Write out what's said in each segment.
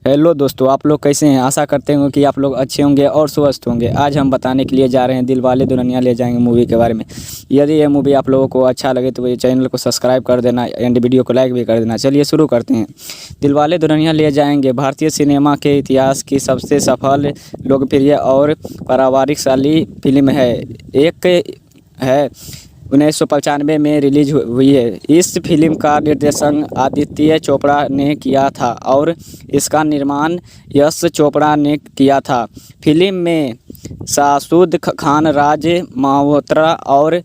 Hello दोस्तों, आप लोग कैसे हैं। आशा करते हैं कि आप लोग अच्छे होंगे और स्वस्थ होंगे। आज हम बताने के लिए जा रहे हैं दिलवाले दुल्हनिया ले जाएंगे मूवी के बारे में। यदि ये मूवी आप लोगों को अच्छा लगे तो ये चैनल को सब्सक्राइब कर देना एंड वीडियो को लाइक भी कर देना। चलिए शुरू करते हैं। दिलवाले दुल्हनिया ले जाएंगे भारतीय सिनेमा के इतिहास की सबसे सफल, लोकप्रिय और पारिवारिकशाली फिल्म है। एक है 1995 में रिलीज हुई है। इस फिल्म का निर्देशन आदित्य चोपड़ा ने किया था और इसका निर्माण यश चोपड़ा ने किया था। फिल्म में शाहरुख खान, राज मल्होत्रा और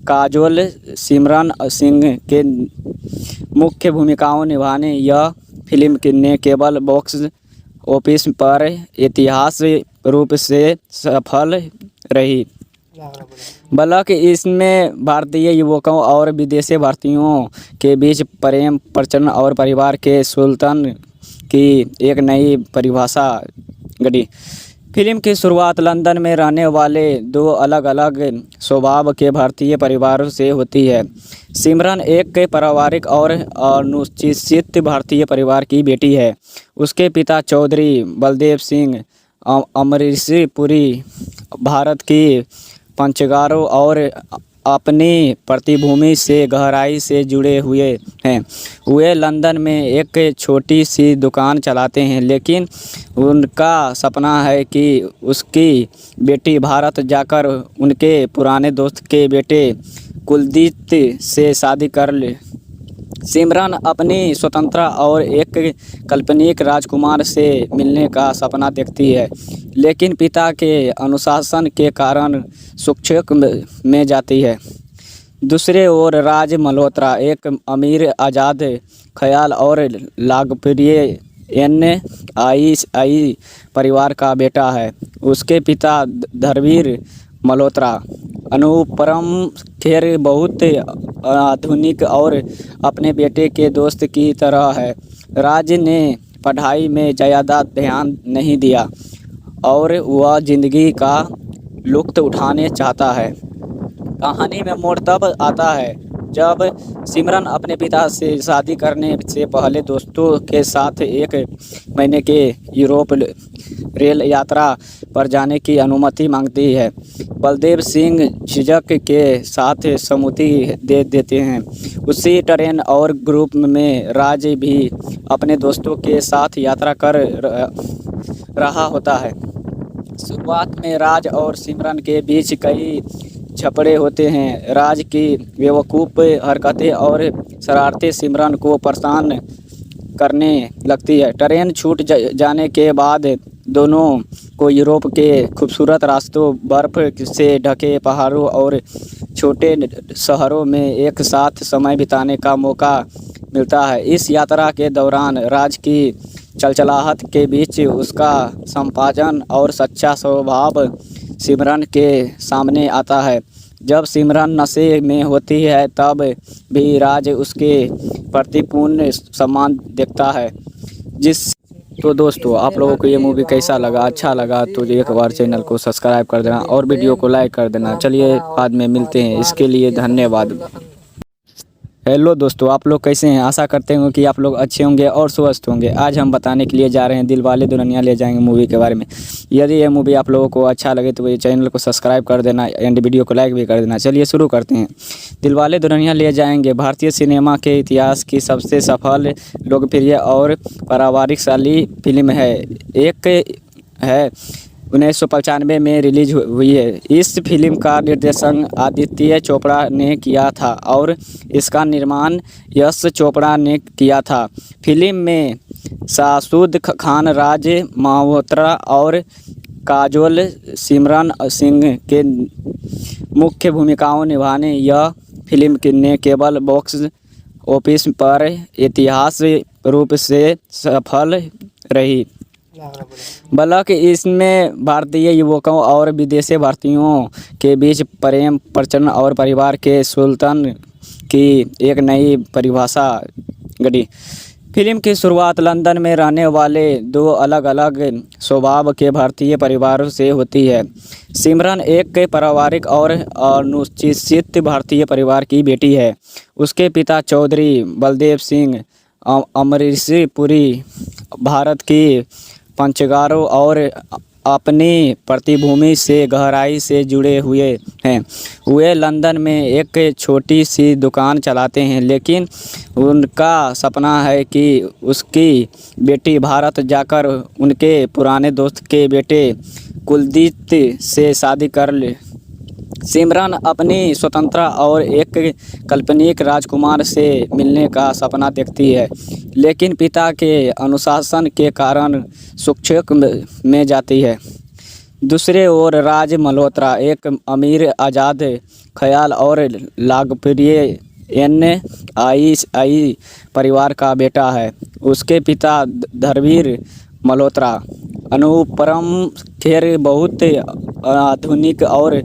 काजोल सिमरन सिंह के मुख्य भूमिकाओं निभाने यह फिल्म ने केवल बॉक्स ऑफिस पर ऐतिहासिक रूप से सफल रही। बल्कि इसमें भारतीय युवकों और विदेशी भारतीयों के बीच प्रेम, प्रचलन और परिवार के सुल्तान की एक नई परिभाषा गढ़ी। फिल्म की शुरुआत लंदन में रहने वाले दो अलग अलग स्वभाव के भारतीय परिवारों से होती है। सिमरन एक पारिवारिक और अनुशासित भारतीय परिवार की बेटी है। उसके पिता चौधरी बलदेव सिंह अमरीशपुरी भारत की पंचगारों और अपनी पृष्ठभूमि से गहराई से जुड़े हुए हैं। वे लंदन में एक छोटी सी दुकान चलाते हैं, लेकिन उनका सपना है कि उसकी बेटी भारत जाकर उनके पुराने दोस्त के बेटे कुलदीप से शादी कर ले। सिमरन अपनी स्वतंत्रता और एक काल्पनिक राजकुमार से मिलने का सपना देखती है, लेकिन पिता के अनुशासन के कारण शिक्षक में जाती है। दूसरे ओर राज मल्होत्रा एक अमीर, आज़ाद ख्याल और लोकप्रिय NII परिवार का बेटा है। उसके पिता धर्मवीर मल्होत्रा अनुपम खेर बहुत आधुनिक और अपने बेटे के दोस्त की तरह है। राज ने पढ़ाई में ज़्यादा ध्यान नहीं दिया और वह ज़िंदगी का लुत्फ़ उठाने चाहता है। कहानी में मोड़ तब आता है जब सिमरन अपने पिता से शादी करने से पहले दोस्तों के साथ एक महीने के यूरोप रेल यात्रा पर जाने की अनुमति मांगती है। बलदेव सिंह झिझक के साथ सहमति दे देते हैं। उसी ट्रेन और ग्रुप में राज भी अपने दोस्तों के साथ यात्रा कर रहा होता है। शुरुआत में राज और सिमरन के बीच कई झगड़े होते हैं। राज की बेवकूफ़ हरकतें और शरारतें सिमरन को परेशान करने लगती है। ट्रेन छूट जाने के बाद दोनों को यूरोप के खूबसूरत रास्तों, बर्फ़ से ढके पहाड़ों और छोटे शहरों में एक साथ समय बिताने का मौका मिलता है। इस यात्रा के दौरान राज की चलचलाहट के बीच उसका संपाजन और सच्चा स्वभाव सिमरन के सामने आता है। जब सिमरन नशे में होती है तब भी राज उसके प्रति पूर्ण सम्मान दिखता है। तो दोस्तों, आप लोगों को ये मूवी कैसा लगा, अच्छा लगा तो एक बार चैनल को सब्सक्राइब कर देना और वीडियो को लाइक कर देना। चलिए बाद में मिलते हैं, इसके लिए धन्यवाद। हेलो दोस्तों, आप लोग कैसे हैं। आशा करते हैं कि आप लोग अच्छे होंगे और स्वस्थ होंगे। आज हम बताने के लिए जा रहे हैं दिलवाले दुल्हनिया ले जाएंगे मूवी के बारे में। यदि ये मूवी आप लोगों को अच्छा लगे तो ये चैनल को सब्सक्राइब कर देना एंड वीडियो को लाइक भी कर देना। चलिए शुरू करते हैं। दिलवाले दुल्हनिया ले जाएंगे भारतीय सिनेमा के इतिहास की सबसे सफल, लोकप्रिय और पारिवारिकशाली फिल्म है। एक है 1995 में रिलीज हुई है। इस फिल्म का निर्देशन आदित्य चोपड़ा ने किया था और इसका निर्माण यश चोपड़ा ने किया था। फिल्म में शाहरुख खान, राज मल्होत्रा और काजोल सिमरन सिंह के मुख्य भूमिकाओं निभाने यह फिल्म ने केवल बॉक्स ऑफिस पर ऐतिहासिक रूप से सफल रही। बल्कि इसमें भारतीय युवकों और विदेशी भारतीयों के बीच प्रेम, प्रचलन और परिवार के सुल्तान की एक नई परिभाषा गढ़ी। फिल्म की शुरुआत लंदन में रहने वाले दो अलग अलग स्वभाव के भारतीय परिवारों से होती है। सिमरन एक पारिवारिक और अनुशासित भारतीय परिवार की बेटी है। उसके पिता चौधरी बलदेव सिंह अमरीश पुरी भारत की पंचगारों और अपनी पृष्ठभूमि से गहराई से जुड़े हुए हैं। वे लंदन में एक छोटी सी दुकान चलाते हैं, लेकिन उनका सपना है कि उसकी बेटी भारत जाकर उनके पुराने दोस्त के बेटे कुलदीप से शादी कर ले। सिमरन अपनी स्वतंत्रता और एक काल्पनिक राजकुमार से मिलने का सपना देखती है, लेकिन पिता के अनुशासन के कारण संक्षेप में जाती है। दूसरे ओर राज मल्होत्रा एक अमीर, आज़ाद ख्याल और लोकप्रिय NII परिवार का बेटा है। उसके पिता धर्मवीर मल्होत्रा अनुपम खेर बहुत आधुनिक और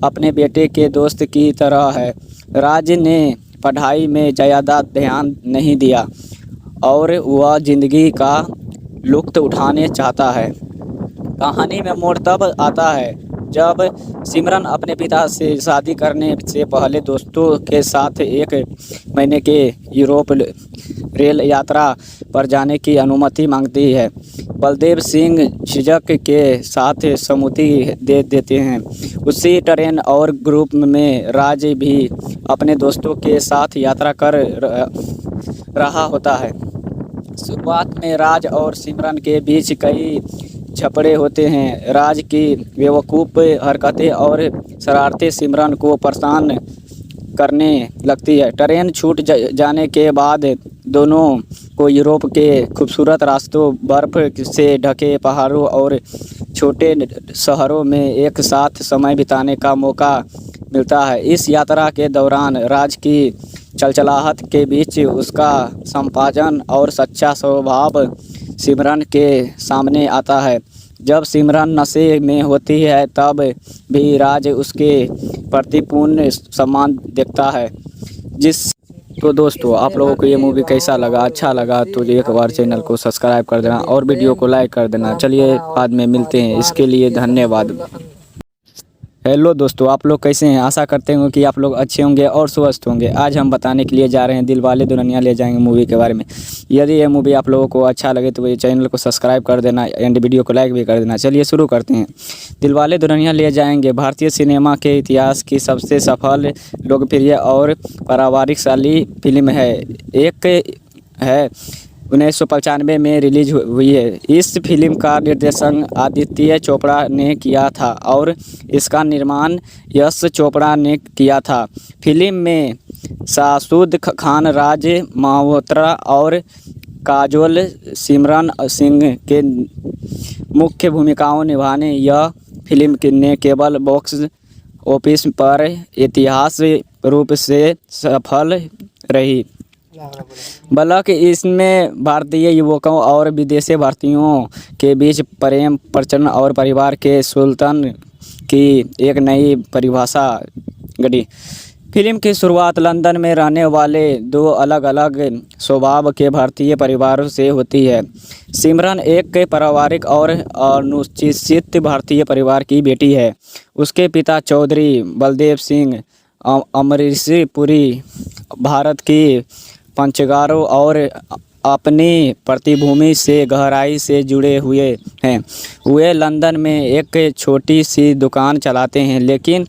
अपने बेटे के दोस्त की तरह है। राज ने पढ़ाई में ज़्यादा ध्यान नहीं दिया और वह ज़िंदगी का लुत्फ़ उठाने चाहता है। कहानी में मोड़ तब आता है जब सिमरन अपने पिता से शादी करने से पहले दोस्तों के साथ एक महीने के यूरोप रेल यात्रा पर जाने की अनुमति मांगती है। बलदेव सिंह झिझक के साथ सहमति दे देते हैं। उसी ट्रेन और ग्रुप में राज भी अपने दोस्तों के साथ यात्रा कर रहा होता है। शुरुआत में राज और सिमरन के बीच कई झगड़े होते हैं। राज की बेवकूफ़ हरकतें और शरारतें सिमरन को परेशान करने लगती है। ट्रेन छूट जाने के बाद दोनों को यूरोप के खूबसूरत रास्तों, बर्फ़ से ढके पहाड़ों और छोटे शहरों में एक साथ समय बिताने का मौका मिलता है। इस यात्रा के दौरान राज की चलचलाहट के बीच उसका संपाजन और सच्चा स्वभाव सिमरन के सामने आता है। जब सिमरन नशे में होती है तब भी राज उसके प्रति पूर्ण सम्मान दिखता है। तो दोस्तों, आप लोगों को ये मूवी कैसा लगा? अच्छा लगा तो एक बार चैनल को सब्सक्राइब कर देना और वीडियो को लाइक कर देना। चलिए बाद में मिलते हैं, इसके लिए धन्यवाद। हेलो दोस्तों, आप लोग कैसे हैं? आशा करते हैं कि आप लोग अच्छे होंगे और स्वस्थ होंगे। आज हम बताने के लिए जा रहे हैं दिलवाले दुल्हनिया ले जाएंगे मूवी के बारे में। यदि ये मूवी आप लोगों को अच्छा लगे तो ये चैनल को सब्सक्राइब कर देना एंड वीडियो को लाइक भी कर देना। चलिए शुरू करते हैं। दिलवाले दुल्हनिया ले जाएंगे भारतीय सिनेमा के इतिहास की सबसे सफल, लोकप्रिय और पारिवारिकशाली फिल्म है। एक है 1995 में रिलीज हुई है। इस फिल्म का निर्देशन आदित्य चोपड़ा ने किया था और इसका निर्माण यश चोपड़ा ने किया था। फिल्म में शाहरुख खान, राज मल्होत्रा और काजोल सिमरन सिंह के मुख्य भूमिकाओं निभाने यह फिल्म ने केवल बॉक्स ऑफिस पर ऐतिहासिक रूप से सफल रही, बल्कि इसमें भारतीय युवकों और विदेशी भारतीयों के बीच प्रेम, प्रचलन और परिवार के सुल्तान की एक नई परिभाषा गढ़ी। फिल्म की शुरुआत लंदन में रहने वाले दो अलग अलग स्वभाव के भारतीय परिवारों से होती है। सिमरन एक पारिवारिक और अनुशासित भारतीय परिवार की बेटी है। उसके पिता चौधरी बलदेव सिंह अमरीश पुरी भारत की पंचगारों और अपनी पृष्ठभूमि से गहराई से जुड़े हुए हैं। वे लंदन में एक छोटी सी दुकान चलाते हैं, लेकिन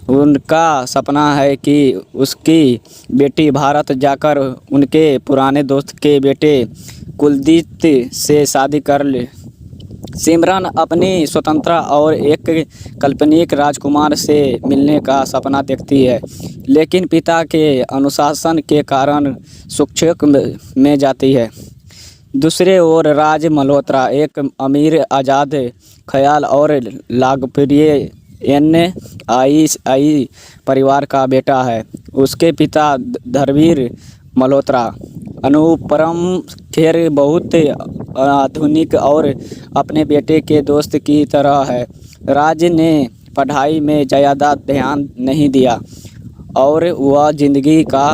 उनका सपना है कि उसकी बेटी भारत जाकर उनके पुराने दोस्त के बेटे कुलदीप से शादी कर ले। सिमरन अपनी स्वतंत्रता और एक काल्पनिक राजकुमार से मिलने का सपना देखती है, लेकिन पिता के अनुशासन के कारण संक्षेप में जाती है। दूसरे ओर राज मल्होत्रा एक अमीर, आज़ाद ख्याल और लोकप्रिय NII परिवार का बेटा है। उसके पिता धर्मवीर मल्होत्रा अनुपम खेर बहुत आधुनिक और अपने बेटे के दोस्त की तरह है। राज ने पढ़ाई में ज़्यादा ध्यान नहीं दिया और वह ज़िंदगी का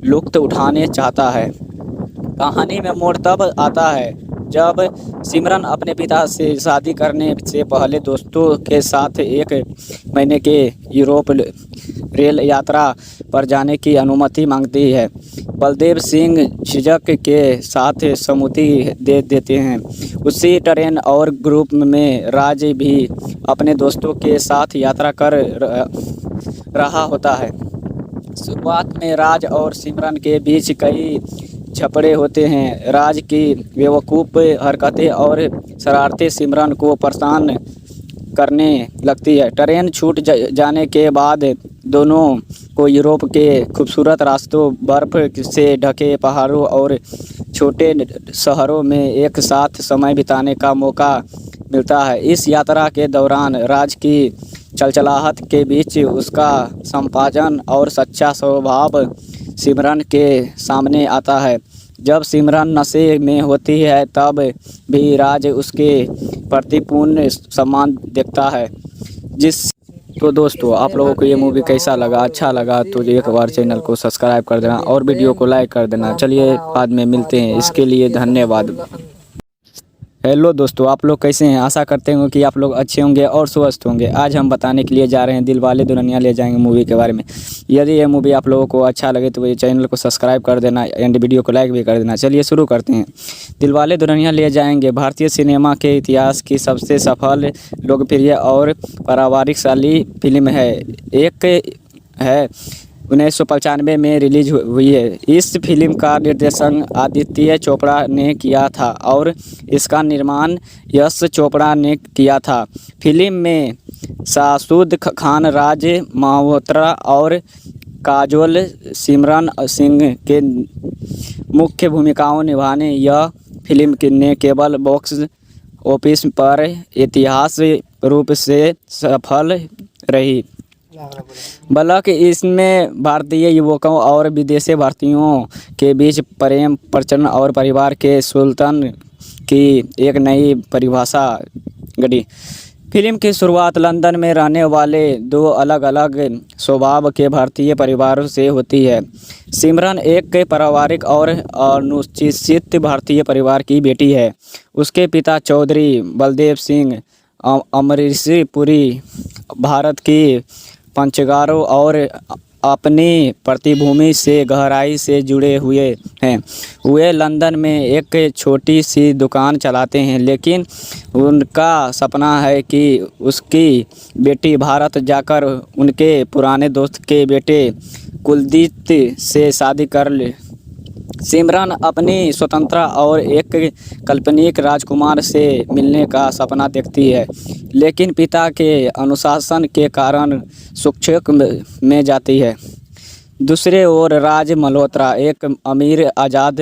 लुत्फ़ उठाने चाहता है। कहानी में मोड़ तब आता है जब सिमरन अपने पिता से शादी करने से पहले दोस्तों के साथ 1 महीने के यूरोप रेल यात्रा पर जाने की अनुमति मांगती है। बलदेव सिंह झिझक के साथ सहमति दे देते हैं। उसी ट्रेन और ग्रुप में राज भी अपने दोस्तों के साथ यात्रा कर रहा होता है। शुरुआत में राज और सिमरन के बीच कई झगड़े होते हैं। राज की बेवकूफ़ हरकतें और शरारतें सिमरन को परेशान करने लगती है। ट्रेन छूट जाने के बाद दोनों को यूरोप के खूबसूरत रास्तों, बर्फ़ से ढके पहाड़ों और छोटे शहरों में एक साथ समय बिताने का मौका मिलता है। इस यात्रा के दौरान राज की चलचलाहट के बीच उसका संपाजन और सच्चा स्वभाव सिमरन के सामने आता है। जब सिमरन नशे में होती है तब भी राज उसके प्रति पूर्ण सम्मान दिखता है। तो दोस्तों, आप लोगों को ये मूवी कैसा लगा? अच्छा लगा तो एक बार चैनल को सब्सक्राइब कर देना और वीडियो को लाइक कर देना। चलिए बाद में मिलते हैं, इसके लिए धन्यवाद। हेलो दोस्तों, आप लोग कैसे हैं? आशा करते हैं कि आप लोग अच्छे होंगे और स्वस्थ होंगे। आज हम बताने के लिए जा रहे हैं दिलवाले दुल्हनिया ले जाएंगे मूवी के बारे में। यदि ये मूवी आप लोगों को अच्छा लगे तो ये चैनल को सब्सक्राइब कर देना एंड वीडियो को लाइक भी कर देना। चलिए शुरू करते हैं। दिलवाले दुल्हनिया ले जाएंगे भारतीय सिनेमा के इतिहास की सबसे सफल, लोकप्रिय और पारिवारिकशाली फिल्म है। एक है 1995 में रिलीज हुई है। इस फिल्म का निर्देशन आदित्य चोपड़ा ने किया था और इसका निर्माण यश चोपड़ा ने किया था। फिल्म में शाहरुख खान, राज मल्होत्रा और काजोल सिमरन सिंह के मुख्य भूमिकाओं निभाने यह फिल्म ने केवल बॉक्स ऑफिस पर ऐतिहासिक रूप से सफल रही, बल्कि इसमें भारतीय युवकों और विदेशी भारतीयों के बीच प्रेम, प्रचलन और परिवार के सुल्तान की एक नई परिभाषा गढ़ी। फिल्म की शुरुआत लंदन में रहने वाले 2 अलग अलग स्वभाव के भारतीय परिवारों से होती है। सिमरन एक पारिवारिक और अनुशासित भारतीय परिवार की बेटी है। उसके पिता चौधरी बलदेव सिंह अमरीशपुरी भारत की पंचगारों और अपनी पृष्ठभूमि से गहराई से जुड़े हुए हैं। वे लंदन में एक छोटी सी दुकान चलाते हैं, लेकिन उनका सपना है कि उसकी बेटी भारत जाकर उनके पुराने दोस्त के बेटे कुलदीप से शादी कर ले। सिमरन अपनी स्वतंत्रता और एक काल्पनिक राजकुमार से मिलने का सपना देखती है, लेकिन पिता के अनुशासन के कारण शिक्षक में जाती है। दूसरे ओर राज मल्होत्रा एक अमीर, आज़ाद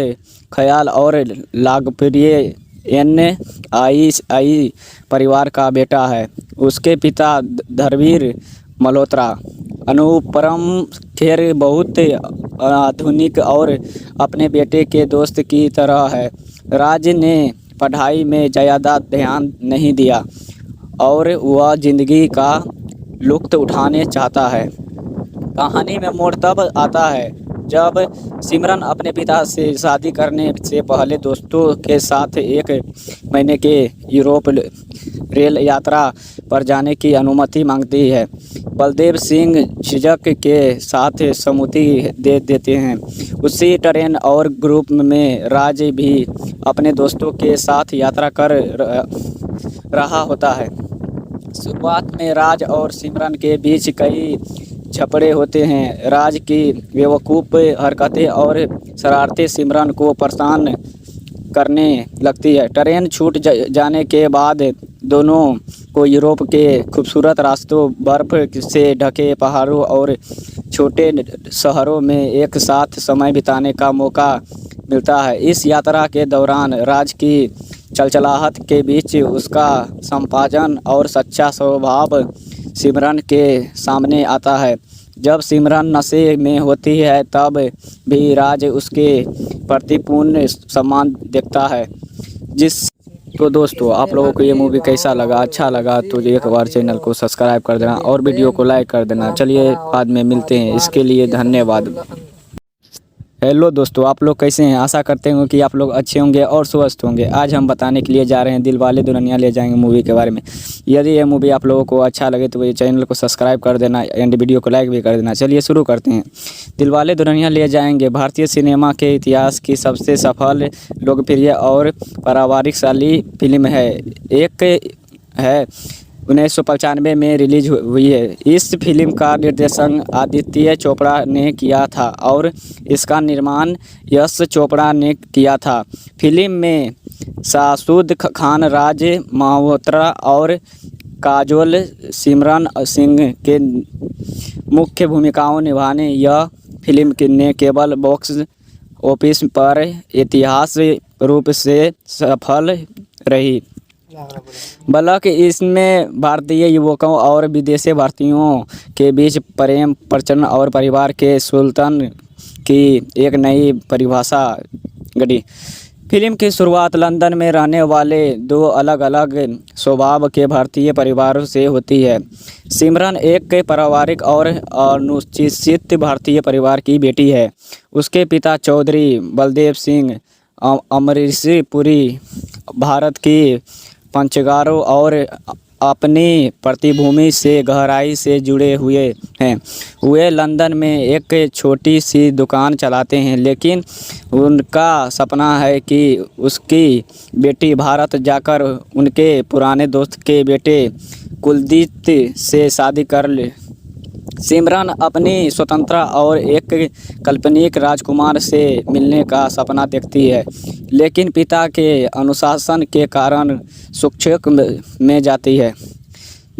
ख्याल और लोकप्रिय NII परिवार का बेटा है। उसके पिता धर्मवीर मल्होत्रा अनुपम खेर बहुत आधुनिक और अपने बेटे के दोस्त की तरह है। राज ने पढ़ाई में ज़्यादा ध्यान नहीं दिया और वह ज़िंदगी का लुत्फ़ उठाने चाहता है। कहानी में मोड़ तब आता है जब सिमरन अपने पिता से शादी करने से पहले दोस्तों के साथ 1 महीने के यूरोप रेल यात्रा पर जाने की अनुमति मांगती है। बलदेव सिंह झिझक के साथ सहमति दे देते हैं। उसी ट्रेन और ग्रुप में राज भी अपने दोस्तों के साथ यात्रा कर रहा होता है। शुरुआत में राज और सिमरन के बीच कई झगड़े होते हैं। राज की बेवकूफ़ हरकतें और शरारतें सिमरन को परेशान करने लगती है। ट्रेन छूट जाने के बाद दोनों को यूरोप के खूबसूरत रास्तों, बर्फ़ से ढके पहाड़ों और छोटे शहरों में एक साथ समय बिताने का मौका मिलता है। इस यात्रा के दौरान राज की चलचलाहट के बीच उसका संपाजन और सच्चा स्वभाव सिमरन के सामने आता है। जब सिमरन नशे में होती है तब भी राज उसके प्रति पूर्ण सम्मान दिखता है। तो दोस्तों, आप लोगों को ये मूवी कैसा लगा? अच्छा लगा तो एक बार चैनल को सब्सक्राइब कर देना और वीडियो को लाइक कर देना। चलिए बाद में मिलते हैं, इसके लिए धन्यवाद। हेलो दोस्तों, आप लोग कैसे हैं। आशा करते हैं कि आप लोग अच्छे होंगे और स्वस्थ होंगे। आज हम बताने के लिए जा रहे हैं दिलवाले दुल्हनिया ले जाएंगे मूवी के बारे में। यदि ये मूवी आप लोगों को अच्छा लगे तो ये चैनल को सब्सक्राइब कर देना एंड वीडियो को लाइक भी कर देना। चलिए शुरू करते हैं। दिलवाले दुल्हनिया ले जाएंगे भारतीय सिनेमा के इतिहास की सबसे सफल, लोकप्रिय और पारिवारिकशाली फिल्म है। एक है 1995 में रिलीज हुई है। इस फिल्म का निर्देशन आदित्य चोपड़ा ने किया था और इसका निर्माण यश चोपड़ा ने किया था। फिल्म में शाहरुख खान, राज मल्होत्रा और काजोल सिमरन सिंह के मुख्य भूमिकाओं निभाने यह फिल्म ने केवल बॉक्स ऑफिस पर ऐतिहासिक रूप से सफल रही। बल्कि इसमें भारतीय युवकों और विदेशी भारतीयों के बीच प्रेम, प्रचलन और परिवार के सुल्तान की एक नई परिभाषा गढ़ी। फिल्म की शुरुआत लंदन में रहने वाले दो अलग अलग स्वभाव के भारतीय परिवारों से होती है। सिमरन एक पारिवारिक और अनुसूचित भारतीय परिवार की बेटी है। उसके पिता चौधरी बलदेव सिंह अमरीशपुरी भारत की पंचगारों और अपनी पृष्ठभूमि से गहराई से जुड़े हुए हैं। वे लंदन में एक छोटी सी दुकान चलाते हैं, लेकिन उनका सपना है कि उसकी बेटी भारत जाकर उनके पुराने दोस्त के बेटे कुलदीप से शादी कर ले। सिमरन अपनी स्वतंत्रता और एक काल्पनिक राजकुमार से मिलने का सपना देखती है, लेकिन पिता के अनुशासन के कारण शिक्षक में जाती है।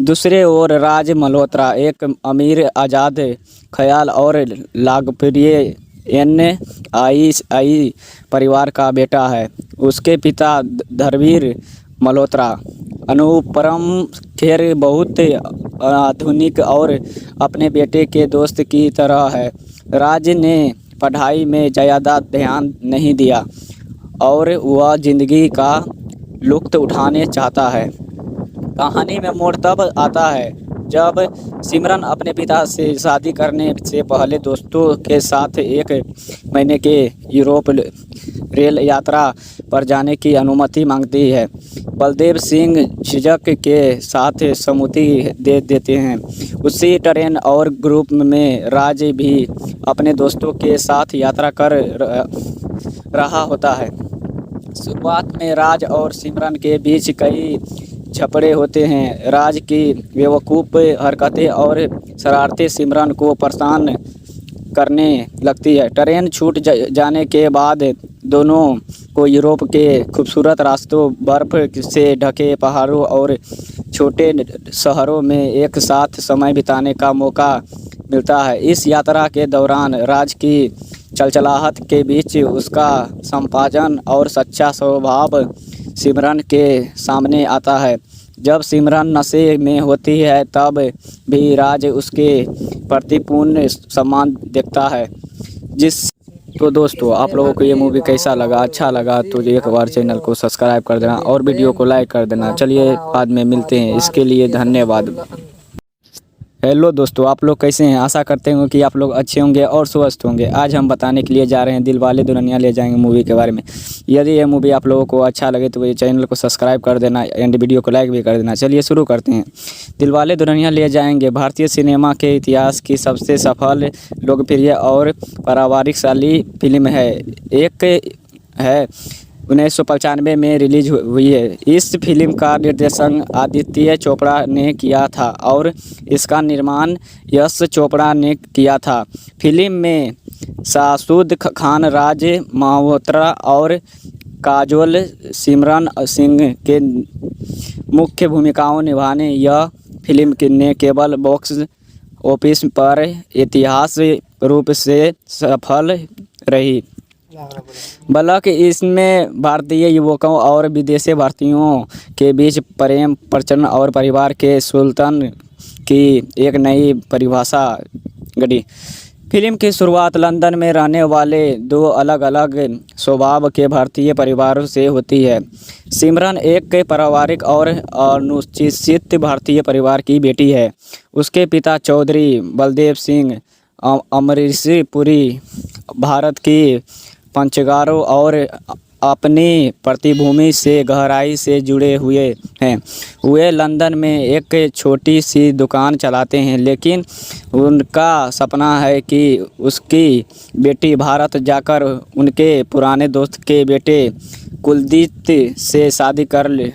दूसरे ओर राज मल्होत्रा एक अमीर, आज़ाद ख्याल और लोकप्रिय NII परिवार का बेटा है। उसके पिता धर्मवीर मल्होत्रा अनुपम खेर बहुत आधुनिक और अपने बेटे के दोस्त की तरह है। राज ने पढ़ाई में ज़्यादा ध्यान नहीं दिया और वह ज़िंदगी का लुत्फ़ उठाने चाहता है। कहानी में मोड़ तब आता है जब सिमरन अपने पिता से शादी करने से पहले दोस्तों के साथ एक महीने के यूरोप रेल यात्रा पर जाने की अनुमति मांगती है। बलदेव सिंह झिझक के साथ सहमति दे देते हैं। उसी ट्रेन और ग्रुप में राज भी अपने दोस्तों के साथ यात्रा कर रहा होता है। शुरुआत में राज और सिमरन के बीच कई झगड़े होते हैं। राज की बेवकूफ़ हरकतें और शरारतें सिमरन को परेशान करने लगती है। ट्रेन छूट जाने के बाद दोनों को यूरोप के खूबसूरत रास्तों, बर्फ़ से ढके पहाड़ों और छोटे शहरों में एक साथ समय बिताने का मौका मिलता है। इस यात्रा के दौरान राज की चलचलाहट के बीच उसका संपादन और सच्चा स्वभाव सिमरन के सामने आता है। जब सिमरन नशे में होती है तब भी राज उसके प्रति पूर्ण सम्मान दिखता है। तो दोस्तों, आप लोगों को ये मूवी कैसा लगा, अच्छा लगा तो एक बार चैनल को सब्सक्राइब कर देना और वीडियो को लाइक कर देना। चलिए बाद में मिलते हैं, इसके लिए धन्यवाद। हेलो दोस्तों, आप लोग कैसे हैं। आशा करते हैं कि आप लोग अच्छे होंगे और स्वस्थ होंगे। आज हम बताने के लिए जा रहे हैं दिलवाले दुल्हनिया ले जाएंगे मूवी के बारे में। यदि ये मूवी आप लोगों को अच्छा लगे तो ये चैनल को सब्सक्राइब कर देना एंड वीडियो को लाइक भी कर देना। चलिए शुरू करते हैं। दिलवाले दुल्हनिया ले जाएंगे भारतीय सिनेमा के इतिहास की सबसे सफल, लोकप्रिय और पारिवारिकशाली फिल्म है। एक है 1995 में रिलीज हुई है। इस फिल्म का निर्देशन आदित्य चोपड़ा ने किया था और इसका निर्माण यश चोपड़ा ने किया था। फिल्म में शाहरुख खान, राज मल्होत्रा और काजोल सिमरन सिंह के मुख्य भूमिकाओं निभाने यह फिल्म ने केवल बॉक्स ऑफिस पर ऐतिहासिक रूप से सफल रही। बल्कि इसमें भारतीय युवकों और विदेशी भारतीयों के बीच प्रेम, प्रचलन और परिवार के सुल्तान की एक नई परिभाषा गढ़ी। फिल्म की शुरुआत लंदन में रहने वाले दो अलग अलग स्वभाव के भारतीय परिवारों से होती है। सिमरन एक पारिवारिक और अनुसूचित भारतीय परिवार की बेटी है। उसके पिता चौधरी बलदेव सिंह अमरीश पुरी भारत की पंचगारों और अपनी पृष्ठभूमि से गहराई से जुड़े हुए हैं। वे लंदन में एक छोटी सी दुकान चलाते हैं, लेकिन उनका सपना है कि उसकी बेटी भारत जाकर उनके पुराने दोस्त के बेटे कुलदीप से शादी कर ले।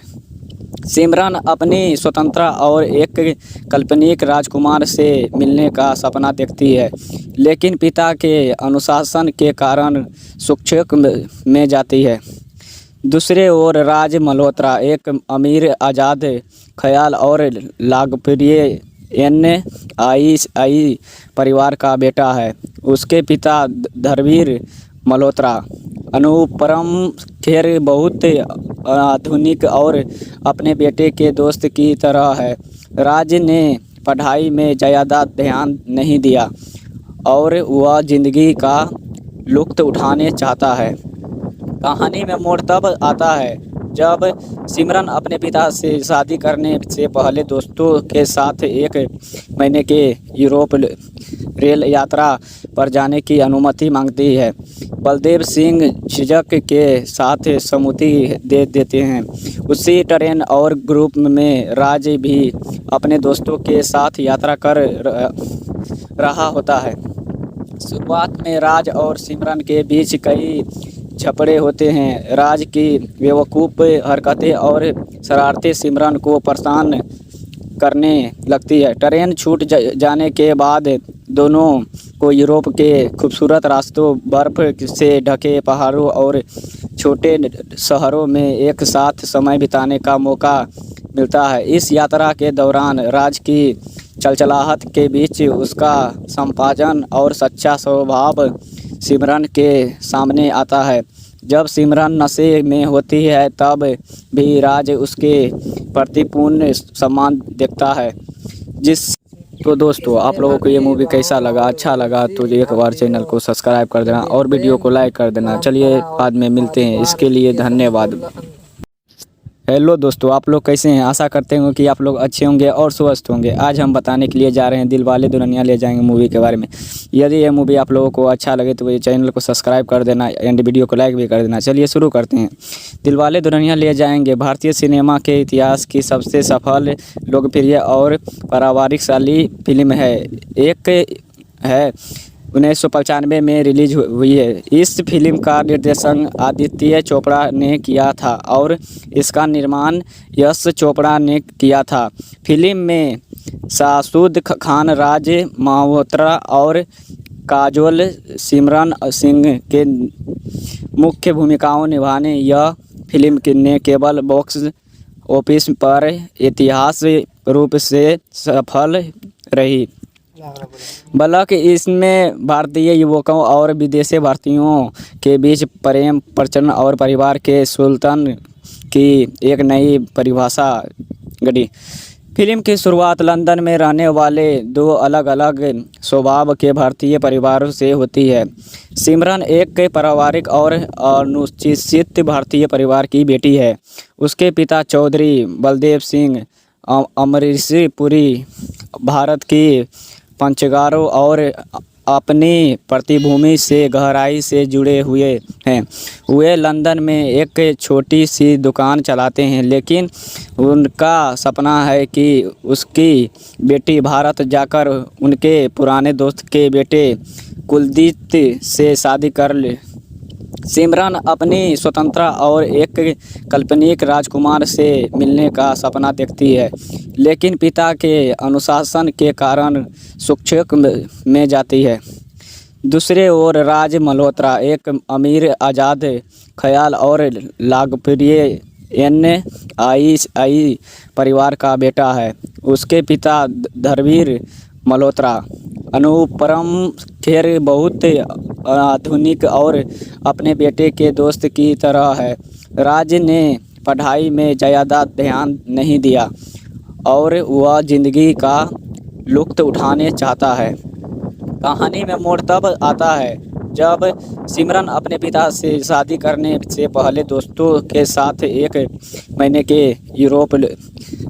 सिमरन अपनी स्वतंत्रता और एक काल्पनिक राजकुमार से मिलने का सपना देखती है, लेकिन पिता के अनुशासन के कारण संक्षेप में जाती है। दूसरे ओर राज मल्होत्रा एक अमीर, आज़ाद ख्याल और लोकप्रिय NII परिवार का बेटा है। उसके पिता धर्मवीर मल्होत्रा अनुपम खेर बहुत आधुनिक और अपने बेटे के दोस्त की तरह है। राज ने पढ़ाई में ज़्यादा ध्यान नहीं दिया और वह ज़िंदगी का लुत्फ़ उठाने चाहता है। कहानी में मोड़ तब आता है जब सिमरन अपने पिता से शादी करने से पहले दोस्तों के साथ एक महीने के यूरोप रेल यात्रा पर जाने की अनुमति मांगती है। बलदेव सिंह झिझक के साथ सहमति दे देते हैं। उसी ट्रेन और ग्रुप में राज भी अपने दोस्तों के साथ यात्रा कर रहा होता है। शुरुआत में राज और सिमरन के बीच कई झगड़े होते हैं। राज की बेवकूफ़ हरकतें और शरारतें सिमरन को परेशान करने लगती है। ट्रेन छूट जाने के बाद दोनों को यूरोप के खूबसूरत रास्तों, बर्फ़ से ढके पहाड़ों और छोटे शहरों में एक साथ समय बिताने का मौका मिलता है। इस यात्रा के दौरान राज की चलचलाहट के बीच उसका संपाजन और सच्चा स्वभाव सिमरन के सामने आता है। जब सिमरन नशे में होती है तब भी राज उसके प्रति पूर्ण सम्मान दिखता है। तो दोस्तों, आप लोगों को ये मूवी कैसा लगा? अच्छा लगा तो एक बार चैनल को सब्सक्राइब कर देना और वीडियो को लाइक कर देना। चलिए बाद में मिलते हैं, इसके लिए धन्यवाद। हेलो दोस्तों, आप लोग कैसे हैं? आशा करते हैं कि आप लोग अच्छे होंगे और स्वस्थ होंगे। आज हम बताने के लिए जा रहे हैं दिलवाले दुल्हनिया ले जाएंगे मूवी के बारे में। यदि ये मूवी आप लोगों को अच्छा लगे तो ये चैनल को सब्सक्राइब कर देना एंड वीडियो को लाइक भी कर देना। चलिए शुरू करते हैं। दिलवाले दुल्हनिया ले जाएंगे भारतीय सिनेमा के इतिहास की सबसे सफल, लोकप्रिय और पारिवारिकशाली फिल्म है। एक है 1995 में रिलीज हुई है। इस फिल्म का निर्देशन आदित्य चोपड़ा ने किया था और इसका निर्माण यश चोपड़ा ने किया था। फिल्म में शाहरुख खान, राज मल्होत्रा और काजोल सिमरन सिंह के मुख्य भूमिकाओं निभाने यह फिल्म ने केवल बॉक्स ऑफिस पर ऐतिहासिक रूप से सफल रही, बल्कि इसमें भारतीय युवकों और विदेशी भारतीयों के बीच प्रेम, प्रचलन और परिवार के सुल्तान की एक नई परिभाषा गढ़ी। फिल्म की शुरुआत लंदन में रहने वाले दो अलग अलग स्वभाव के भारतीय परिवारों से होती है। सिमरन एक पारिवारिक और अनुशासित भारतीय परिवार की बेटी है। उसके पिता चौधरी बलदेव सिंह अमरीश पुरी भारत की पंचगारों और अपनी पृष्ठभूमि से गहराई से जुड़े हुए हैं। वे लंदन में एक छोटी सी दुकान चलाते हैं, लेकिन उनका सपना है कि उसकी बेटी भारत जाकर उनके पुराने दोस्त के बेटे कुलदीप से शादी कर ले। सिमरन अपनी स्वतंत्रता और एक काल्पनिक राजकुमार से मिलने का सपना देखती है, लेकिन पिता के अनुशासन के कारण संक्षेप में जाती है। दूसरे ओर राज मल्होत्रा एक अमीर, आज़ाद ख्याल और लोकप्रिय NII परिवार का बेटा है। उसके पिता धर्मवीर मल्होत्रा अनुपम खेर बहुत आधुनिक और अपने बेटे के दोस्त की तरह है। राज ने पढ़ाई में ज़्यादा ध्यान नहीं दिया और वह ज़िंदगी का लुत्फ़ उठाने चाहता है। कहानी में मोड़ तब आता है जब सिमरन अपने पिता से शादी करने से पहले दोस्तों के साथ 1 महीने के यूरोप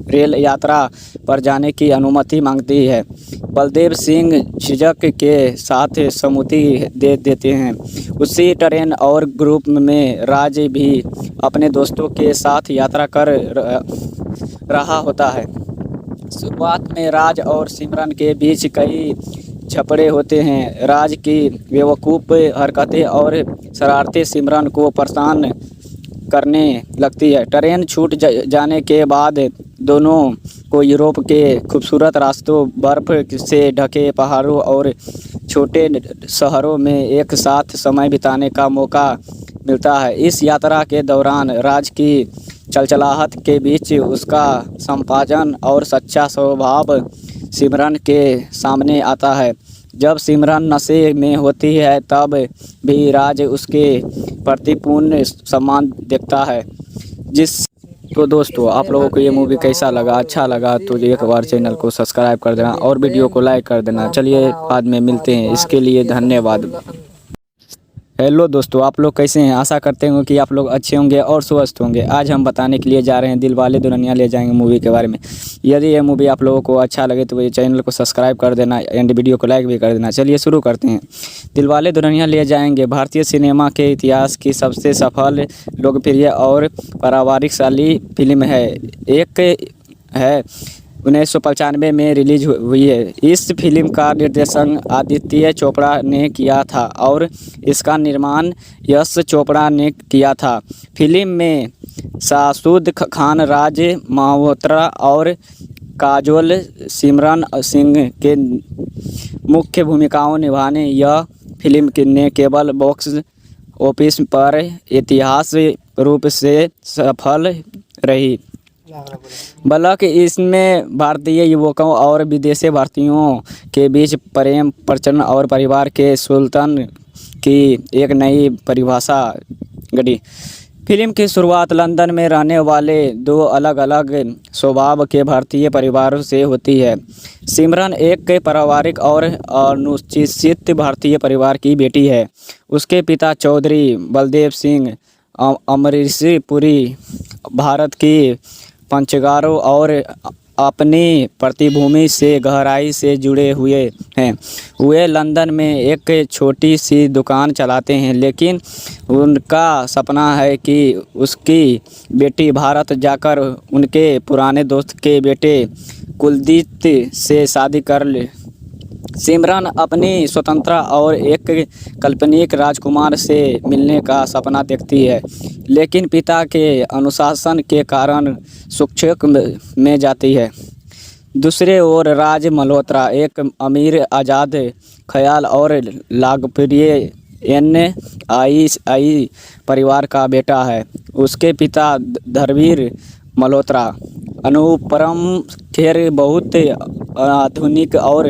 रेल यात्रा पर जाने की अनुमति मांगती है। बलदेव सिंह झिझक के साथ सहमति दे देते हैं। उसी ट्रेन और ग्रुप में राज भी अपने दोस्तों के साथ यात्रा कर रहा होता है। शुरुआत में राज और सिमरन के बीच कई झगड़े होते हैं। राज की बेवकूफ़ हरकतें और शरारतें सिमरन को परेशान करने लगती है। ट्रेन छूट जाने के बाद दोनों को यूरोप के खूबसूरत रास्तों, बर्फ़ से ढके पहाड़ों और छोटे शहरों में एक साथ समय बिताने का मौका मिलता है। इस यात्रा के दौरान राज की चलचलाहट के बीच उसका संपाजन और सच्चा स्वभाव सिमरन के सामने आता है। जब सिमरन नशे में होती है तब भी राज उसके प्रति पूर्ण सम्मान दिखता है। तो दोस्तों, आप लोगों को ये मूवी कैसा लगा? अच्छा लगा तो एक बार चैनल को सब्सक्राइब कर देना और वीडियो को लाइक कर देना। चलिए बाद में मिलते हैं, इसके लिए धन्यवाद। हेलो दोस्तों, आप लोग कैसे हैं? आशा करते हैं कि आप लोग अच्छे होंगे और स्वस्थ होंगे। आज हम बताने के लिए जा रहे हैं दिलवाले दुल्हनिया ले जाएंगे मूवी के बारे में। यदि ये मूवी आप लोगों को अच्छा लगे तो ये चैनल को सब्सक्राइब कर देना एंड वीडियो को लाइक भी कर देना। चलिए शुरू करते हैं। दिलवाले दुल्हनिया ले जाएंगे भारतीय सिनेमा के इतिहास की सबसे सफल, लोकप्रिय और पारिवारिकशाली फिल्म है। एक है 1995 में रिलीज हुई है। इस फिल्म का निर्देशन आदित्य चोपड़ा ने किया था और इसका निर्माण यश चोपड़ा ने किया था। फिल्म में शाहरुख खान, राज मल्होत्रा और काजोल सिमरन सिंह के मुख्य भूमिकाओं निभाने यह फिल्म ने केवल बॉक्स ऑफिस पर ऐतिहासिक रूप से सफल रही, बल्कि इसमें भारतीय युवकों और विदेशी भारतीयों के बीच प्रेम, प्रचलन और परिवार के सुल्तान की एक नई परिभाषा गढ़ी। फिल्म की शुरुआत लंदन में रहने वाले 2 अलग अलग स्वभाव के भारतीय परिवारों से होती है। सिमरन एक पारिवारिक और अनुसूचित भारतीय परिवार की बेटी है। उसके पिता चौधरी बलदेव सिंह अमरीशपुरी भारत की पंचगारों और अपनी पृष्ठभूमि से गहराई से जुड़े हुए हैं। वे लंदन में एक छोटी सी दुकान चलाते हैं, लेकिन उनका सपना है कि उसकी बेटी भारत जाकर उनके पुराने दोस्त के बेटे कुलदीप से शादी कर ले। सिमरन अपनी स्वतंत्रता और एक काल्पनिक राजकुमार से मिलने का सपना देखती है, लेकिन पिता के अनुशासन के कारण शिक्षक में जाती है। दूसरे ओर राज मल्होत्रा एक अमीर, आज़ाद ख्याल और लोकप्रिय NII परिवार का बेटा है। उसके पिता धर्मवीर मल्होत्रा अनुपम खेर बहुत आधुनिक और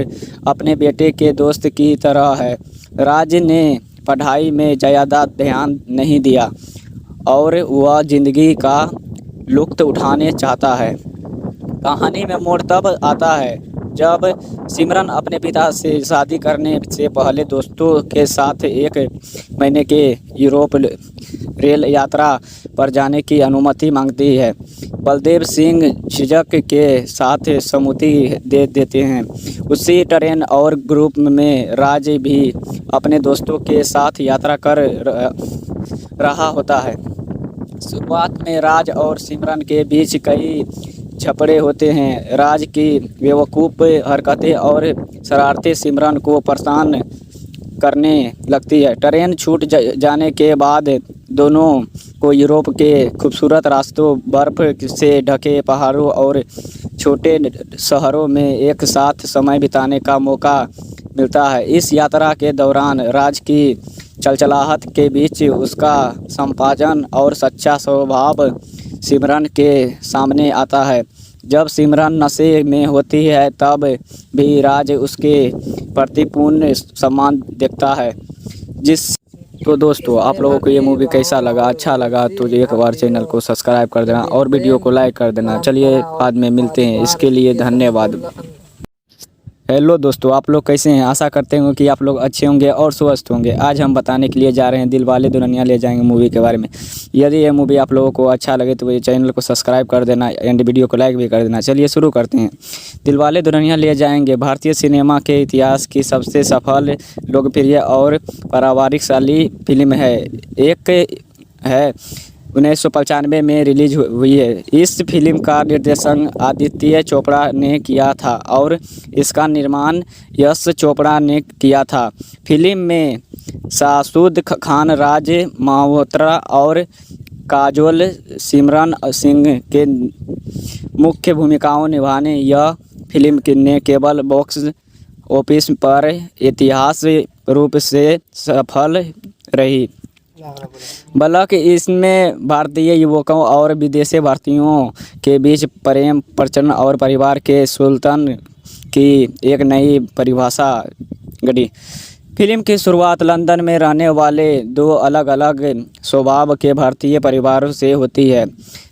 अपने बेटे के दोस्त की तरह है। राज ने पढ़ाई में ज़्यादा ध्यान नहीं दिया और वह ज़िंदगी का लुत्फ़ उठाने चाहता है। कहानी में मोड़ तब आता है जब सिमरन अपने पिता से शादी करने से पहले दोस्तों के साथ 1 महीने के यूरोप रेल यात्रा पर जाने की अनुमति मांगती है। बलदेव सिंह झिझक के साथ सहमति दे देते हैं। उसी ट्रेन और ग्रुप में राज भी अपने दोस्तों के साथ यात्रा कर रहा होता है। शुरुआत में राज और सिमरन के बीच कई झगड़े होते हैं। राज की बेवकूफ़ हरकतें और शरारतें सिमरन को परेशान करने लगती है। ट्रेन छूट जाने के बाद दोनों को यूरोप के खूबसूरत रास्तों, बर्फ़ से ढके पहाड़ों और छोटे शहरों में एक साथ समय बिताने का मौका मिलता है। इस यात्रा के दौरान राज की चलचलाहट के बीच उसका संपाजन और सच्चा स्वभाव सिमरन के सामने आता है। जब सिमरन नशे में होती है तब भी राज उसके प्रति पूर्ण सम्मान दिखता है। तो दोस्तों, आप लोगों को ये मूवी कैसा लगा? अच्छा लगा तो एक बार चैनल को सब्सक्राइब कर देना और वीडियो को लाइक कर देना। चलिए बाद में मिलते हैं, इसके लिए धन्यवाद। हेलो दोस्तों, आप लोग कैसे हैं। आशा करते हैं कि आप लोग अच्छे होंगे और स्वस्थ होंगे। आज हम बताने के लिए जा रहे हैं दिलवाले दुल्हनिया ले जाएंगे मूवी के बारे में। यदि ये मूवी आप लोगों को अच्छा लगे तो ये चैनल को सब्सक्राइब कर देना एंड वीडियो को लाइक भी कर देना। चलिए शुरू करते हैं। दिलवाले दुल्हनिया ले जाएंगे भारतीय सिनेमा के इतिहास की सबसे सफल, लोकप्रिय और पारिवारिकशाली फिल्म है। एक है 1995 में रिलीज हुई है। इस फिल्म का निर्देशन आदित्य चोपड़ा ने किया था और इसका निर्माण यश चोपड़ा ने किया था। फिल्म में शाहरुख खान, राज मल्होत्रा और काजोल सिमरन सिंह के मुख्य भूमिकाओं निभाने यह फिल्म ने केवल बॉक्स ऑफिस पर ऐतिहासिक रूप से सफल रही, बल्कि इसमें भारतीय युवकों और विदेशी भारतीयों के बीच प्रेम, प्रचलन और परिवार के सुल्तान की एक नई परिभाषा गढ़ी। फिल्म की शुरुआत लंदन में रहने वाले दो अलग अलग स्वभाव के भारतीय परिवारों से होती है।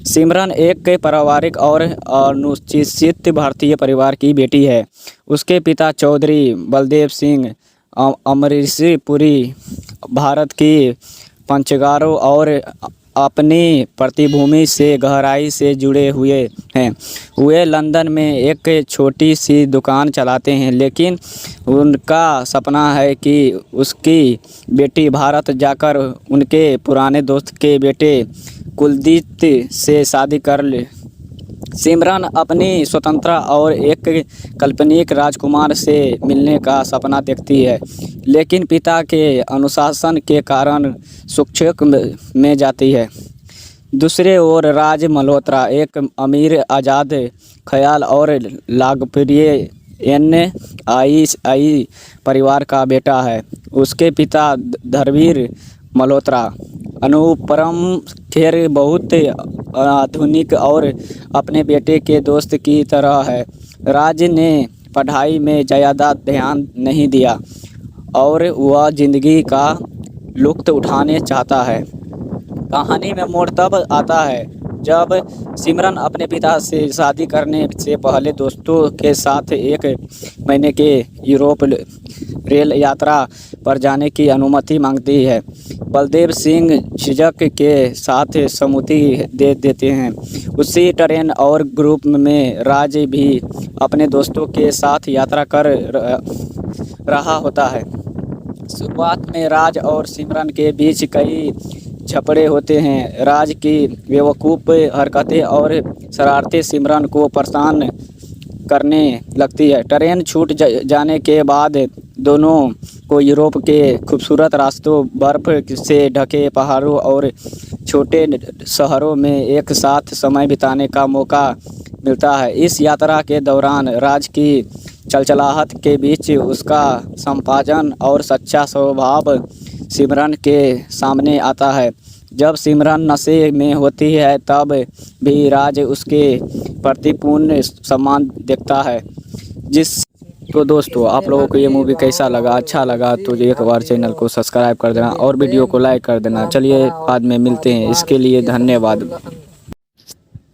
सिमरन एक पारिवारिक और अनुसूचित भारतीय परिवार की बेटी है। उसके पिता चौधरी बलदेव सिंह अमरीशपुरी भारत की पंचगारों और अपनी पृष्ठभूमि से गहराई से जुड़े हुए हैं। वे लंदन में एक छोटी सी दुकान चलाते हैं, लेकिन उनका सपना है कि उसकी बेटी भारत जाकर उनके पुराने दोस्त के बेटे कुलदीप से शादी कर ले। सिमरन अपनी स्वतंत्रता और एक काल्पनिक राजकुमार से मिलने का सपना देखती है, लेकिन पिता के अनुशासन के कारण शिक्षक में जाती है। दूसरे ओर राज मल्होत्रा एक अमीर, आज़ाद ख्याल और लोकप्रिय NII परिवार का बेटा है। उसके पिता धर्मवीर मल्होत्रा अनुपम खेर बहुत आधुनिक और अपने बेटे के दोस्त की तरह है। राज ने पढ़ाई में ज़्यादा ध्यान नहीं दिया और वह ज़िंदगी का लुत्फ़ उठाने चाहता है। कहानी में मोड़ तब आता है जब सिमरन अपने पिता से शादी करने से पहले दोस्तों के साथ एक महीने के यूरोप रेल यात्रा पर जाने की अनुमति मांगती है। बलदेव सिंह झिझक के साथ सहमति दे देते हैं। उसी ट्रेन और ग्रुप में राज भी अपने दोस्तों के साथ यात्रा कर रहा होता है। शुरुआत में राज और सिमरन के बीच कई झगड़े होते हैं। राज की बेवकूफ़ हरकतें और शरारतें सिमरन को परेशान करने लगती है। ट्रेन छूट जाने के बाद दोनों को यूरोप के खूबसूरत रास्तों, बर्फ़ से ढके पहाड़ों और छोटे शहरों में एक साथ समय बिताने का मौका मिलता है। इस यात्रा के दौरान राज की चलचलाहट के बीच उसका संपाजन और सच्चा स्वभाव सिमरन के सामने आता है। जब सिमरन नशे में होती है तब भी राज उसके प्रति पूर्ण सम्मान दिखता है। तो दोस्तों, आप लोगों को ये मूवी कैसा लगा, अच्छा लगा तो एक बार चैनल को सब्सक्राइब कर देना और वीडियो को लाइक कर देना। चलिए बाद में मिलते हैं, इसके लिए धन्यवाद।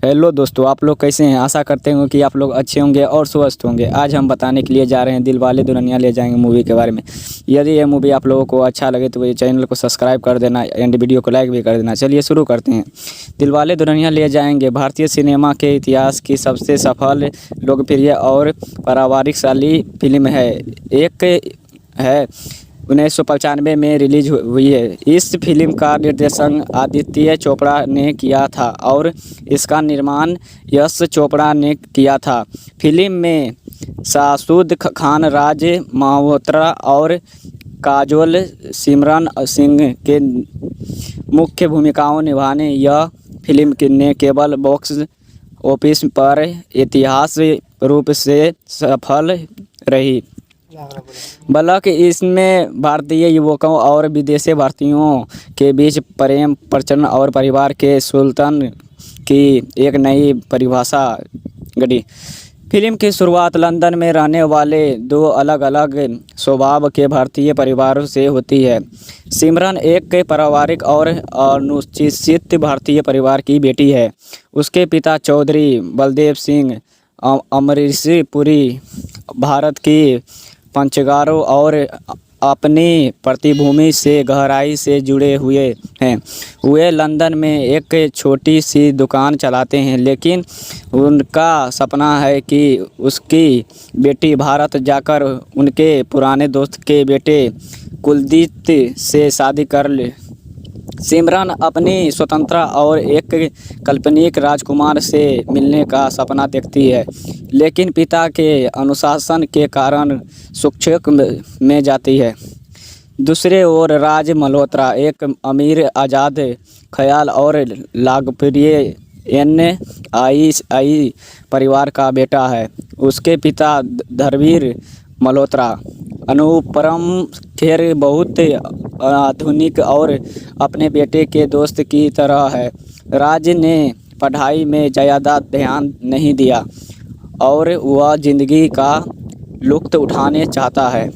हेलो दोस्तों, आप लोग कैसे हैं। आशा करते हैं कि आप लोग अच्छे होंगे और स्वस्थ होंगे। आज हम बताने के लिए जा रहे हैं दिलवाले दुल्हनिया ले जाएंगे मूवी के बारे में। यदि ये मूवी आप लोगों को अच्छा लगे तो ये चैनल को सब्सक्राइब कर देना एंड वीडियो को लाइक भी कर देना। चलिए शुरू करते हैं। दिलवाले दुल्हनिया ले जाएंगे भारतीय सिनेमा के इतिहास की सबसे सफल, लोकप्रिय और पारिवारिकशाली फिल्म है। एक है 1995 में रिलीज हुई है। इस फिल्म का निर्देशन आदित्य चोपड़ा ने किया था और इसका निर्माण यश चोपड़ा ने किया था। फिल्म में शाहरुख खान, राज मल्होत्रा और काजोल सिमरन सिंह के मुख्य भूमिकाओं निभाने यह फिल्म ने केवल बॉक्स ऑफिस पर ऐतिहासिक रूप से सफल रही, बल्कि इसमें भारतीय युवकों और विदेशी भारतीयों के बीच प्रेम, प्रचलन और परिवार के सुल्तान की एक नई परिभाषा गढ़ी। फिल्म की शुरुआत लंदन में रहने वाले दो अलग अलग स्वभाव के भारतीय परिवारों से होती है। सिमरन एक पारिवारिक और अनुसूचित भारतीय परिवार की बेटी है। उसके पिता चौधरी बलदेव सिंह अमरीशी पुरी भारत की पंचगारों और अपनी पृष्ठभूमि से गहराई से जुड़े हुए हैं। वे लंदन में एक छोटी सी दुकान चलाते हैं, लेकिन उनका सपना है कि उसकी बेटी भारत जाकर उनके पुराने दोस्त के बेटे कुलदीप से शादी कर ले। सिमरन अपनी स्वतंत्रता और एक काल्पनिक राजकुमार से मिलने का सपना देखती है, लेकिन पिता के अनुशासन के कारण संक्षेप में जाती है। दूसरे ओर राज मल्होत्रा एक अमीर, आज़ाद ख्याल और लोकप्रिय NII परिवार का बेटा है। उसके पिता धर्मवीर मल्होत्रा अनुपम खेर बहुत आधुनिक और अपने बेटे के दोस्त की तरह है। राज ने पढ़ाई में ज़्यादा ध्यान नहीं दिया और वह ज़िंदगी का लुत्फ़ उठाने चाहता है।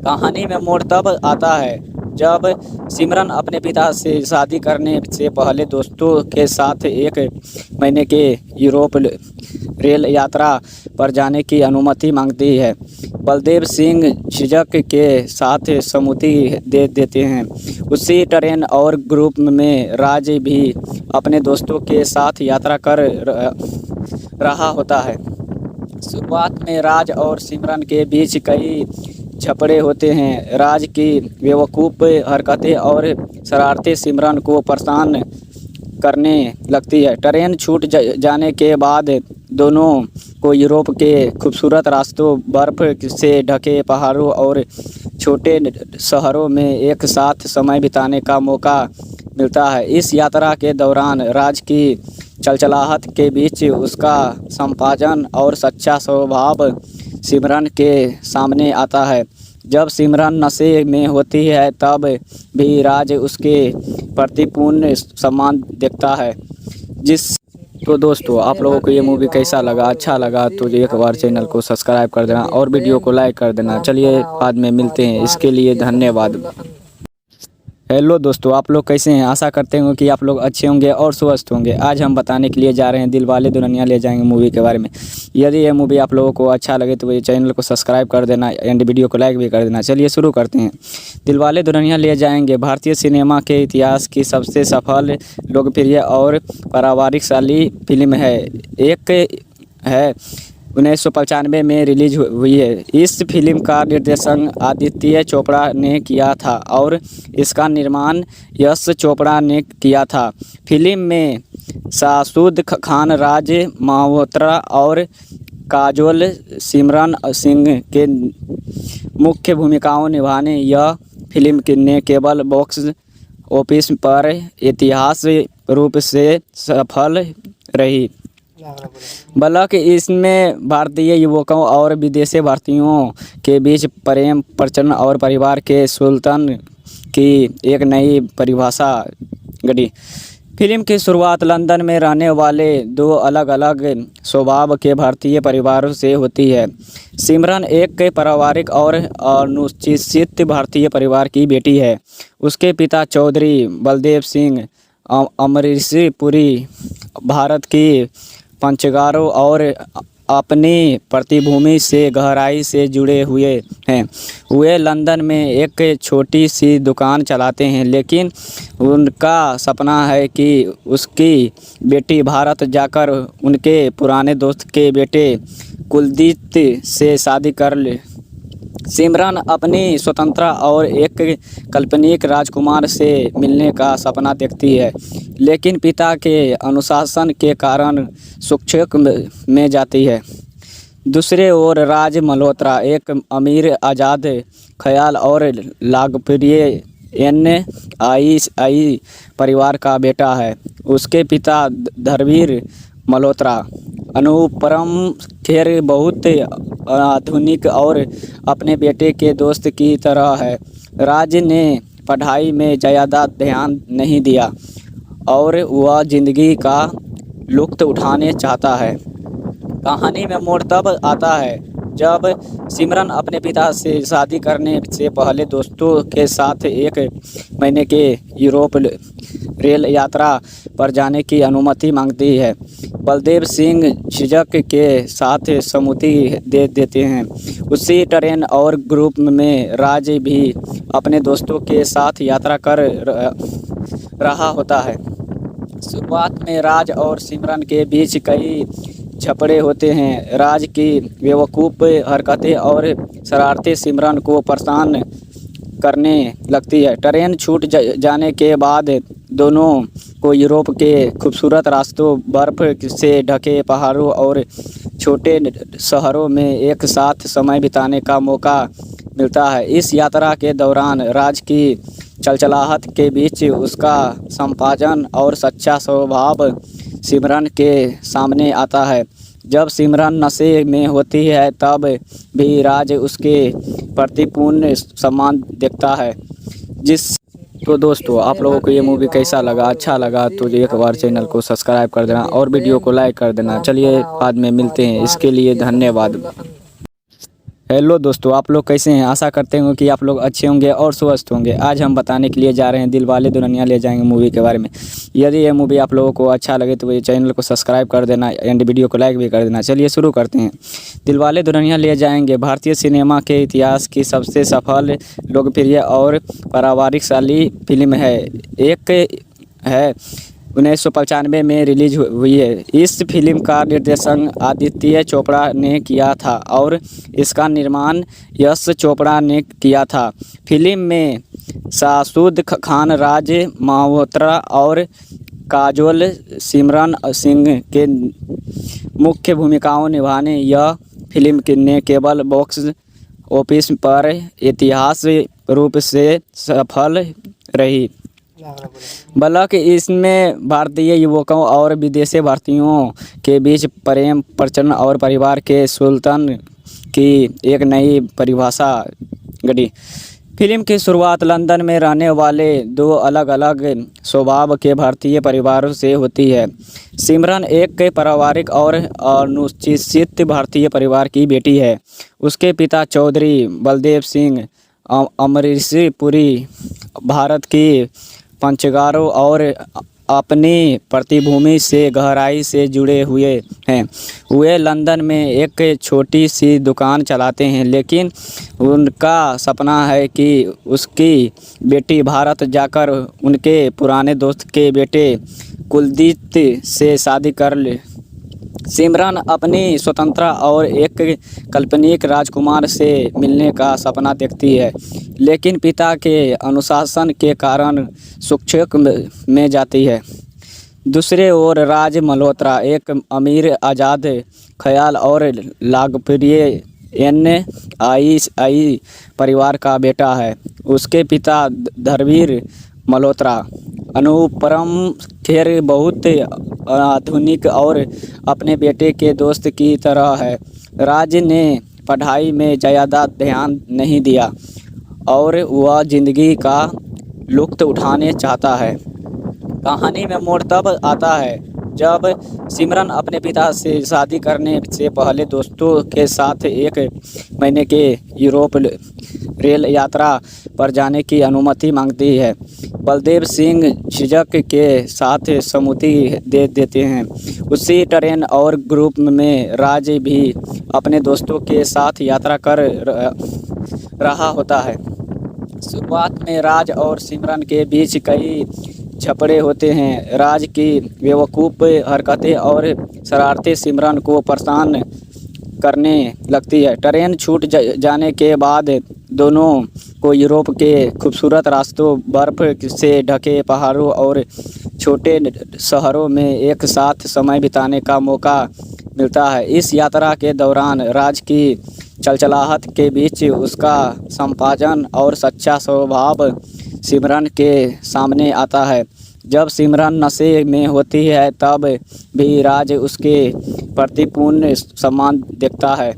कहानी में मोड़ तब आता है जब सिमरन अपने पिता से शादी करने से पहले दोस्तों के साथ एक महीने के यूरोप रेल यात्रा पर जाने की अनुमति मांगती है। बलदेव सिंह झिझक के साथ सहमति दे देते हैं। उसी ट्रेन और ग्रुप में राज भी अपने दोस्तों के साथ यात्रा कर रहा होता है। शुरुआत में राज और सिमरन के बीच कई झगड़े होते हैं। राज की बेवकूफ़ हरकतें और शरारतें सिमरन को परेशान करने लगती है। ट्रेन छूट जाने के बाद दोनों को यूरोप के खूबसूरत रास्तों, बर्फ़ से ढके पहाड़ों और छोटे शहरों में एक साथ समय बिताने का मौका मिलता है। इस यात्रा के दौरान राज की चलचलाहट के बीच उसका संपाजन और सच्चा स्वभाव सिमरन के सामने आता है। जब सिमरन नशे में होती है तब भी राज उसके प्रति पूर्ण सम्मान दिखता है। तो दोस्तों, आप लोगों को ये मूवी कैसा लगा? अच्छा लगा तो एक बार चैनल को सब्सक्राइब कर देना और वीडियो को लाइक कर देना। चलिए बाद में मिलते हैं, इसके लिए धन्यवाद। हेलो दोस्तों, आप लोग कैसे हैं? आशा करते हैं कि आप लोग अच्छे होंगे और स्वस्थ होंगे। आज हम बताने के लिए जा रहे हैं दिलवाले दुल्हनिया ले जाएंगे मूवी के बारे में। यदि ये मूवी आप लोगों को अच्छा लगे तो ये चैनल को सब्सक्राइब कर देना एंड वीडियो को लाइक भी कर देना। चलिए शुरू करते हैं। दिलवाले दुल्हनिया ले जाएंगे भारतीय सिनेमा के इतिहास की सबसे सफल, लोकप्रिय और पारिवारिकशाली फिल्म है। एक है 1995 में रिलीज हुई है। इस फिल्म का निर्देशन आदित्य चोपड़ा ने किया था और इसका निर्माण यश चोपड़ा ने किया था। फिल्म में शाहरुख खान, राज मल्होत्रा और काजोल सिमरन सिंह के मुख्य भूमिकाओं निभाने यह फिल्म ने केवल बॉक्स ऑफिस पर ऐतिहासिक रूप से सफल रही, बल्कि इसमें भारतीय युवकों और विदेशी भारतीयों के बीच प्रेम, प्रचलन और परिवार के सुल्तान की एक नई परिभाषा गढ़ी। फिल्म की शुरुआत लंदन में रहने वाले दो अलग अलग स्वभाव के भारतीय परिवारों से होती है। सिमरन एक पारिवारिक और अनुशासित भारतीय परिवार की बेटी है। उसके पिता चौधरी बलदेव सिंह अमरीशी पुरी भारत की पंचगारों और अपनी पृष्ठभूमि से गहराई से जुड़े हुए हैं। वे लंदन में एक छोटी सी दुकान चलाते हैं, लेकिन उनका सपना है कि उसकी बेटी भारत जाकर उनके पुराने दोस्त के बेटे कुलदीप से शादी कर ले। सिमरन अपनी स्वतंत्रता और एक काल्पनिक राजकुमार से मिलने का सपना देखती है, लेकिन पिता के अनुशासन के कारण संक्षेप में जाती है। दूसरे ओर राज मल्होत्रा एक अमीर, आज़ाद ख्याल और लोकप्रिय NII परिवार का बेटा है। उसके पिता धर्मवीर मल्होत्रा अनुपम खेर बहुत आधुनिक और अपने बेटे के दोस्त की तरह है। राज ने पढ़ाई में ज़्यादा ध्यान नहीं दिया और वह ज़िंदगी का लुत्फ़ उठाने चाहता है। कहानी में मोड़ तब आता है जब सिमरन अपने पिता से शादी करने से पहले दोस्तों के साथ एक महीने के यूरोप रेल यात्रा पर जाने की अनुमति मांगती है। बलदेव सिंह झिझक के साथ सहमति दे देते हैं। उसी ट्रेन और ग्रुप में राज भी अपने दोस्तों के साथ यात्रा कर रहा होता है। शुरुआत में राज और सिमरन के बीच कई झगड़े होते हैं। राज की बेवकूफ़ हरकतें और शरारतें सिमरन को परेशान करने लगती है। ट्रेन छूट जाने के बाद दोनों को यूरोप के खूबसूरत रास्तों, बर्फ़ से ढके पहाड़ों और छोटे शहरों में एक साथ समय बिताने का मौका मिलता है। इस यात्रा के दौरान राज की चलचलाहट के बीच उसका संपाजन और सच्चा स्वभाव सिमरन के सामने आता है। जब सिमरन नशे में होती है तब भी राज उसके प्रति पूर्ण सम्मान दिखता है। तो दोस्तों, आप लोगों को ये मूवी कैसा लगा? अच्छा लगा तो एक बार चैनल को सब्सक्राइब कर देना और वीडियो को लाइक कर देना। चलिए बाद में मिलते हैं, इसके लिए धन्यवाद। हेलो दोस्तों, आप लोग कैसे हैं? आशा करते हैं कि आप लोग अच्छे होंगे और स्वस्थ होंगे। आज हम बताने के लिए जा रहे हैं दिलवाले दुल्हनिया ले जाएंगे मूवी के बारे में। यदि ये मूवी आप लोगों को अच्छा लगे तो ये चैनल को सब्सक्राइब कर देना एंड वीडियो को लाइक भी कर देना। चलिए शुरू करते हैं। दिलवाले दुल्हनिया ले जाएंगे भारतीय सिनेमा के इतिहास की सबसे सफल, लोकप्रिय और पारिवारिकशाली फिल्म है। एक है 1995 में रिलीज हुई है। इस फिल्म का निर्देशन आदित्य चोपड़ा ने किया था और इसका निर्माण यश चोपड़ा ने किया था। फिल्म में शाहरुख खान, राज मल्होत्रा और काजोल सिमरन सिंह के मुख्य भूमिकाओं निभाने यह फिल्म ने केवल बॉक्स ऑफिस पर ऐतिहासिक रूप से सफल रही, बल्कि इसमें भारतीय युवकों और विदेशी भारतीयों के बीच प्रेम, प्रचलन और परिवार के सुल्तान की एक नई परिभाषा गढ़ी। फिल्म की शुरुआत लंदन में रहने वाले दो अलग अलग स्वभाव के भारतीय परिवारों से होती है। सिमरन एक पारिवारिक और अनुशासित भारतीय परिवार की बेटी है। उसके पिता चौधरी बलदेव सिंह अमरीशपुरी भारत की पंचगारों और अपनी पृष्ठभूमि से गहराई से जुड़े हुए हैं। वे लंदन में एक छोटी सी दुकान चलाते हैं, लेकिन उनका सपना है कि उसकी बेटी भारत जाकर उनके पुराने दोस्त के बेटे कुलदीप से शादी कर ले। सिमरन अपनी स्वतंत्रता और एक काल्पनिक राजकुमार से मिलने का सपना देखती है, लेकिन पिता के अनुशासन के कारण शिक्षक में जाती है। दूसरे ओर राज मल्होत्रा एक अमीर, आज़ाद ख्याल और लोकप्रिय NII परिवार का बेटा है। उसके पिता धर्मवीर मल्होत्रा अनुपम खेर बहुत आधुनिक और अपने बेटे के दोस्त की तरह है। राज ने पढ़ाई में ज़्यादा ध्यान नहीं दिया और वह ज़िंदगी का लुत्फ़ उठाने चाहता है। कहानी में मोड़ तब आता है जब सिमरन अपने पिता से शादी करने से पहले दोस्तों के साथ एक महीने के यूरोप रेल यात्रा पर जाने की अनुमति मांगती है। बलदेव सिंह झिझक के साथ सहमति दे देते हैं। उसी ट्रेन और ग्रुप में राज भी अपने दोस्तों के साथ यात्रा कर रहा होता है। शुरुआत में राज और सिमरन के बीच कई झगड़े होते हैं। राज की बेवकूफ़ हरकतें और शरारतें सिमरन को परेशान करने लगती है। ट्रेन छूट जाने के बाद दोनों को यूरोप के खूबसूरत रास्तों, बर्फ़ से ढके पहाड़ों और छोटे शहरों में एक साथ समय बिताने का मौका मिलता है। इस यात्रा के दौरान राज की चलचलाहट के बीच उसका संपाजन और सच्चा स्वभाव सिमरन के सामने आता है। जब सिमरन नशे में होती है तब भी राज उसके प्रति पूर्ण सम्मान दिखता है।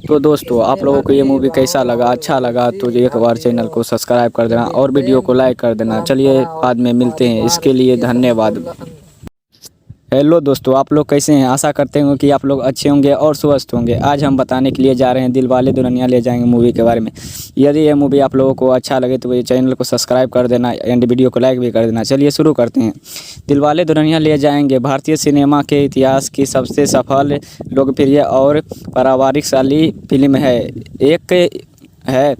तो दोस्तों, आप लोगों को ये मूवी कैसा लगा? अच्छा लगा तो एक बार चैनल को सब्सक्राइब कर देना और वीडियो को लाइक कर देना। चलिए बाद में मिलते हैं, इसके लिए धन्यवाद। हेलो दोस्तों, आप लोग कैसे हैं। आशा करते हैं कि आप लोग अच्छे होंगे और स्वस्थ होंगे। आज हम बताने के लिए जा रहे हैं दिलवाले दुल्हनिया ले जाएंगे मूवी के बारे में। यदि ये मूवी आप लोगों को अच्छा लगे तो ये चैनल को सब्सक्राइब कर देना एंड वीडियो को लाइक भी कर देना। चलिए शुरू करते हैं। दिलवाले दुल्हनिया ले जाएंगे भारतीय सिनेमा के इतिहास की सबसे सफल, लोकप्रिय और पारिवारिकशाली फिल्म है। एक है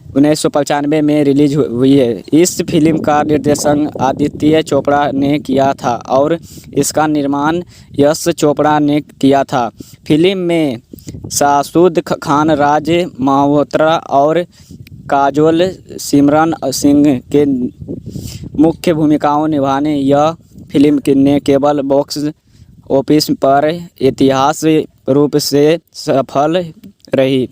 1995 में रिलीज हुई है। इस फिल्म का निर्देशन आदित्य चोपड़ा ने किया था और इसका निर्माण यश चोपड़ा ने किया था। फिल्म में शाहरुख खान, राज मल्होत्रा और काजोल सिमरन सिंह के मुख्य भूमिकाओं निभाने यह फिल्म ने केवल बॉक्स ऑफिस पर ऐतिहासिक रूप से सफल रही।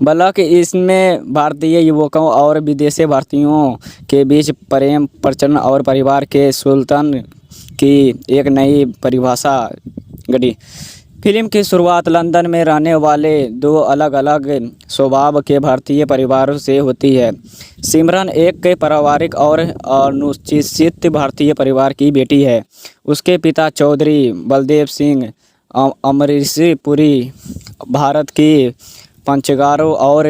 बल्कि इसमें भारतीय युवकों और विदेशी भारतीयों के बीच प्रेम, प्रचलन और परिवार के सुल्तान की एक नई परिभाषा गढ़ी। फिल्म की शुरुआत लंदन में रहने वाले दो अलग अलग स्वभाव के भारतीय परिवारों से होती है। सिमरन एक पारिवारिक और अनुसूचित भारतीय परिवार की बेटी है। उसके पिता चौधरी बलदेव सिंह अमरीशपुरी भारत की पंचगारों और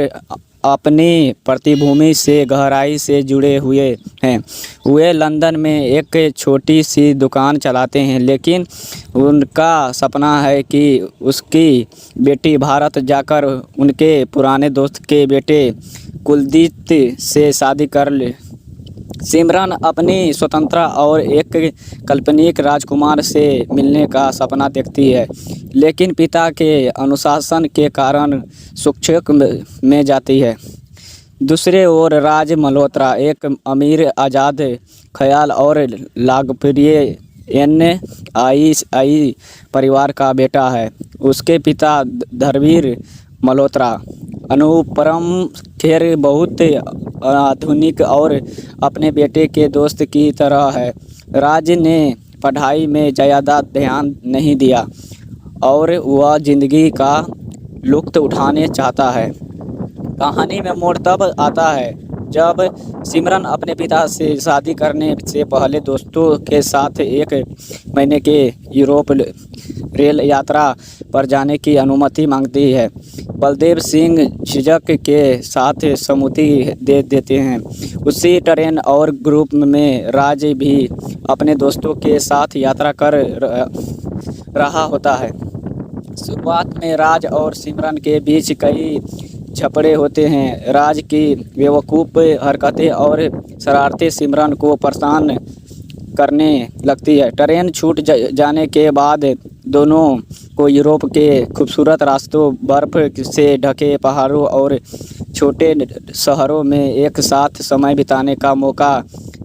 अपनी पृष्ठभूमि से गहराई से जुड़े हुए हैं। वे लंदन में एक छोटी सी दुकान चलाते हैं, लेकिन उनका सपना है कि उसकी बेटी भारत जाकर उनके पुराने दोस्त के बेटे कुलदीप से शादी कर ले। सिमरन अपनी स्वतंत्रता और एक काल्पनिक राजकुमार से मिलने का सपना देखती है, लेकिन पिता के अनुशासन के कारण शिक्षक में जाती है। दूसरे ओर राज मल्होत्रा एक अमीर, आज़ाद ख्याल और लोकप्रिय NII परिवार का बेटा है। उसके पिता धर्मवीर मल्होत्रा अनुपम खेर बहुत आधुनिक और अपने बेटे के दोस्त की तरह है। राज ने पढ़ाई में ज़्यादा ध्यान नहीं दिया और वह ज़िंदगी का लुत्फ़ उठाने चाहता है। कहानी में मोड़ तब आता है जब सिमरन अपने पिता से शादी करने से पहले दोस्तों के साथ एक महीने के यूरोप रेल यात्रा पर जाने की अनुमति मांगती है। बलदेव सिंह झिझक के साथ सहमति दे देते हैं। उसी ट्रेन और ग्रुप में राज भी अपने दोस्तों के साथ यात्रा कर रहा होता है। शुरुआत में राज और सिमरन के बीच कई झगड़े होते हैं। राज की बेवकूफ़ हरकतें और शरारतें सिमरन को परेशान करने लगती है। ट्रेन छूट जाने के बाद दोनों को यूरोप के खूबसूरत रास्तों, बर्फ़ से ढके पहाड़ों और छोटे शहरों में एक साथ समय बिताने का मौका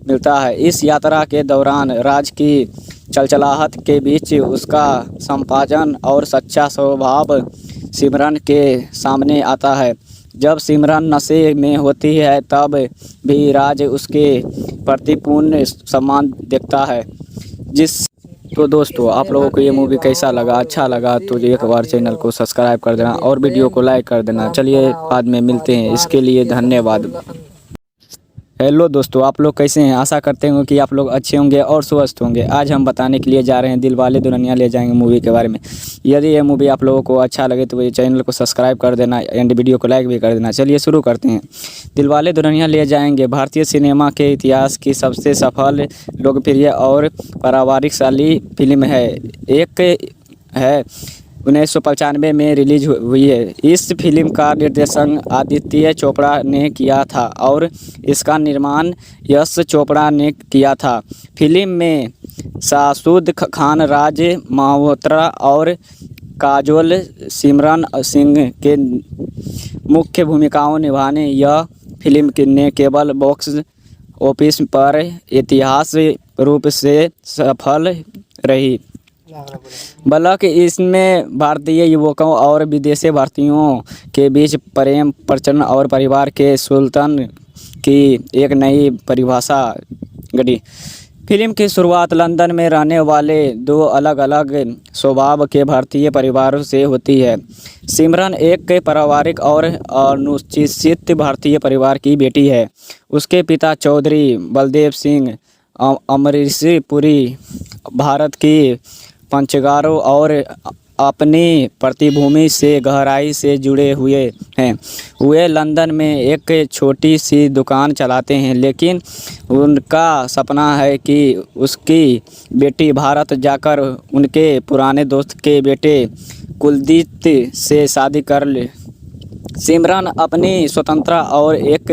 मिलता है। इस यात्रा के दौरान राज की चलचलाहट के बीच उसका संपाजन और सच्चा स्वभाव सिमरन के सामने आता है। जब सिमरन नशे में होती है तब भी राज उसके प्रति पूर्ण सम्मान दिखता है। तो दोस्तों, आप लोगों को ये मूवी कैसा लगा, अच्छा लगा तो एक बार चैनल को सब्सक्राइब कर देना और वीडियो को लाइक कर देना। चलिए बाद में मिलते हैं। इसके लिए धन्यवाद। हेलो दोस्तों, आप लोग कैसे हैं। आशा करते हैं कि आप लोग अच्छे होंगे और स्वस्थ होंगे। आज हम बताने के लिए जा रहे हैं दिलवाले दुल्हनिया ले जाएंगे मूवी के बारे में। यदि ये मूवी आप लोगों को अच्छा लगे तो ये चैनल को सब्सक्राइब कर देना एंड वीडियो को लाइक भी कर देना। चलिए शुरू करते हैं। दिलवाले दुल्हनिया ले जाएंगे भारतीय सिनेमा के इतिहास की सबसे सफल, लोकप्रिय और पारिवारिकशाली फिल्म है। एक है 1995 में रिलीज हुई है। इस फिल्म का निर्देशन आदित्य चोपड़ा ने किया था और इसका निर्माण यश चोपड़ा ने किया था। फिल्म में शाहरुख खान, राज मल्होत्रा और काजोल सिमरन सिंह के मुख्य भूमिकाओं निभाने यह फिल्म ने केवल बॉक्स ऑफिस पर ऐतिहासिक रूप से सफल रही। बल्कि इसमें भारतीय युवकों और विदेशी भारतीयों के बीच प्रेम, प्रचलन और परिवार के सुल्तान की एक नई परिभाषा गढ़ी। फिल्म की शुरुआत लंदन में रहने वाले दो अलग अलग स्वभाव के भारतीय परिवारों से होती है। सिमरन एक पारिवारिक और अनुसूचित भारतीय परिवार की बेटी है। उसके पिता चौधरी बलदेव सिंह अमरीशी पुरी भारत की पंचगारों और अपनी पृष्ठभूमि से गहराई से जुड़े हुए हैं। वे लंदन में एक छोटी सी दुकान चलाते हैं, लेकिन उनका सपना है कि उसकी बेटी भारत जाकर उनके पुराने दोस्त के बेटे कुलदीप से शादी कर ले। सिमरन अपनी स्वतंत्रता और एक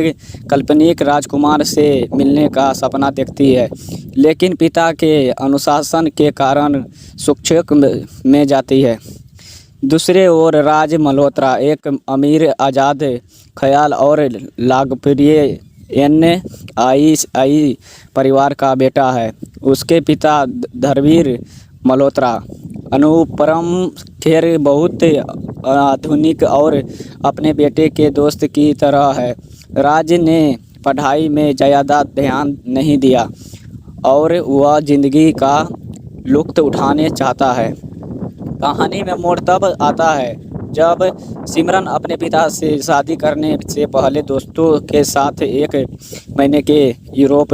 काल्पनिक राजकुमार से मिलने का सपना देखती है, लेकिन पिता के अनुशासन के कारण संक्षेप में जाती है। दूसरे ओर राज मल्होत्रा एक अमीर, आज़ाद ख्याल और लोकप्रिय NII परिवार का बेटा है। उसके पिता धर्मवीर मल्होत्रा अनुपम खेर बहुत आधुनिक और अपने बेटे के दोस्त की तरह है। राज ने पढ़ाई में ज़्यादा ध्यान नहीं दिया और वह ज़िंदगी का लुत्फ़ उठाने चाहता है। कहानी में मोड़ तब आता है जब सिमरन अपने पिता से शादी करने से पहले दोस्तों के साथ एक महीने के यूरोप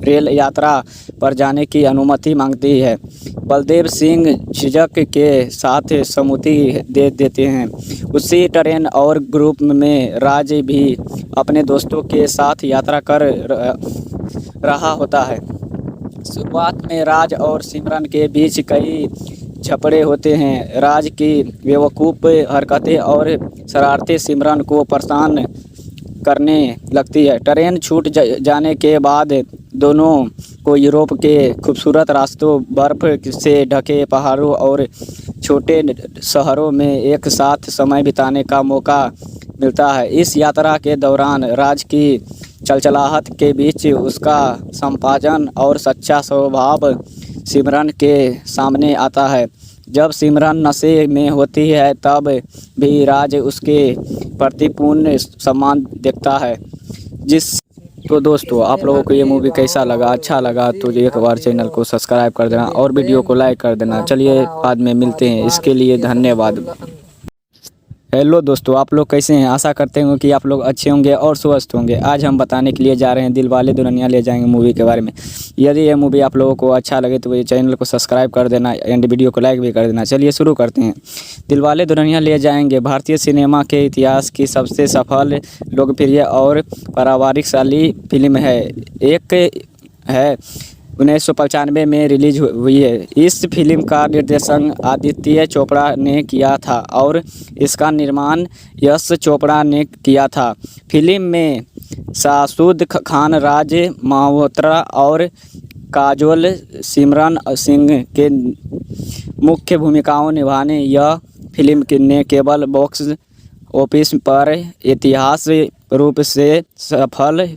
रेल यात्रा पर जाने की अनुमति मांगती है। बलदेव सिंह झिझक के साथ सहमति दे देते हैं। उसी ट्रेन और ग्रुप में राज भी अपने दोस्तों के साथ यात्रा कर रहा होता है। शुरुआत में राज और सिमरन के बीच कई झगड़े होते हैं। राज की बेवकूफ़ हरकतें और शरारतें सिमरन को परेशान करने लगती है। ट्रेन छूट जाने के बाद दोनों को यूरोप के खूबसूरत रास्तों, बर्फ़ से ढके पहाड़ों और छोटे शहरों में एक साथ समय बिताने का मौका मिलता है। इस यात्रा के दौरान राज की चलचलाहट के बीच उसका संपाजन और सच्चा स्वभाव सिमरन के सामने आता है। जब सिमरन नशे में होती है तब भी राज उसके प्रति पूर्ण सम्मान दिखता है। तो दोस्तों, आप लोगों को ये मूवी कैसा लगा? अच्छा लगा तो एक बार चैनल को सब्सक्राइब कर देना और वीडियो को लाइक कर देना। चलिए बाद में मिलते हैं, इसके लिए धन्यवाद। हेलो दोस्तों, आप लोग कैसे हैं? आशा करते हैं कि आप लोग अच्छे होंगे और स्वस्थ होंगे। आज हम बताने के लिए जा रहे हैं दिलवाले दुल्हनिया ले जाएंगे मूवी के बारे में। यदि ये मूवी आप लोगों को अच्छा लगे तो ये चैनल को सब्सक्राइब कर देना एंड वीडियो को लाइक भी कर देना। चलिए शुरू करते हैं। दिलवाले दुल्हनिया ले जाएंगे भारतीय सिनेमा के इतिहास की सबसे सफल, लोकप्रिय और पारिवारिकशाली फिल्म है। एक है 1995 में रिलीज हुई है। इस फिल्म का निर्देशन आदित्य चोपड़ा ने किया था और इसका निर्माण यश चोपड़ा ने किया था। फिल्म में शाहरुख खान, राज मल्होत्रा और काजोल सिमरन सिंह के मुख्य भूमिकाओं निभाने यह फिल्म ने केवल बॉक्स ऑफिस पर ऐतिहासिक रूप से सफल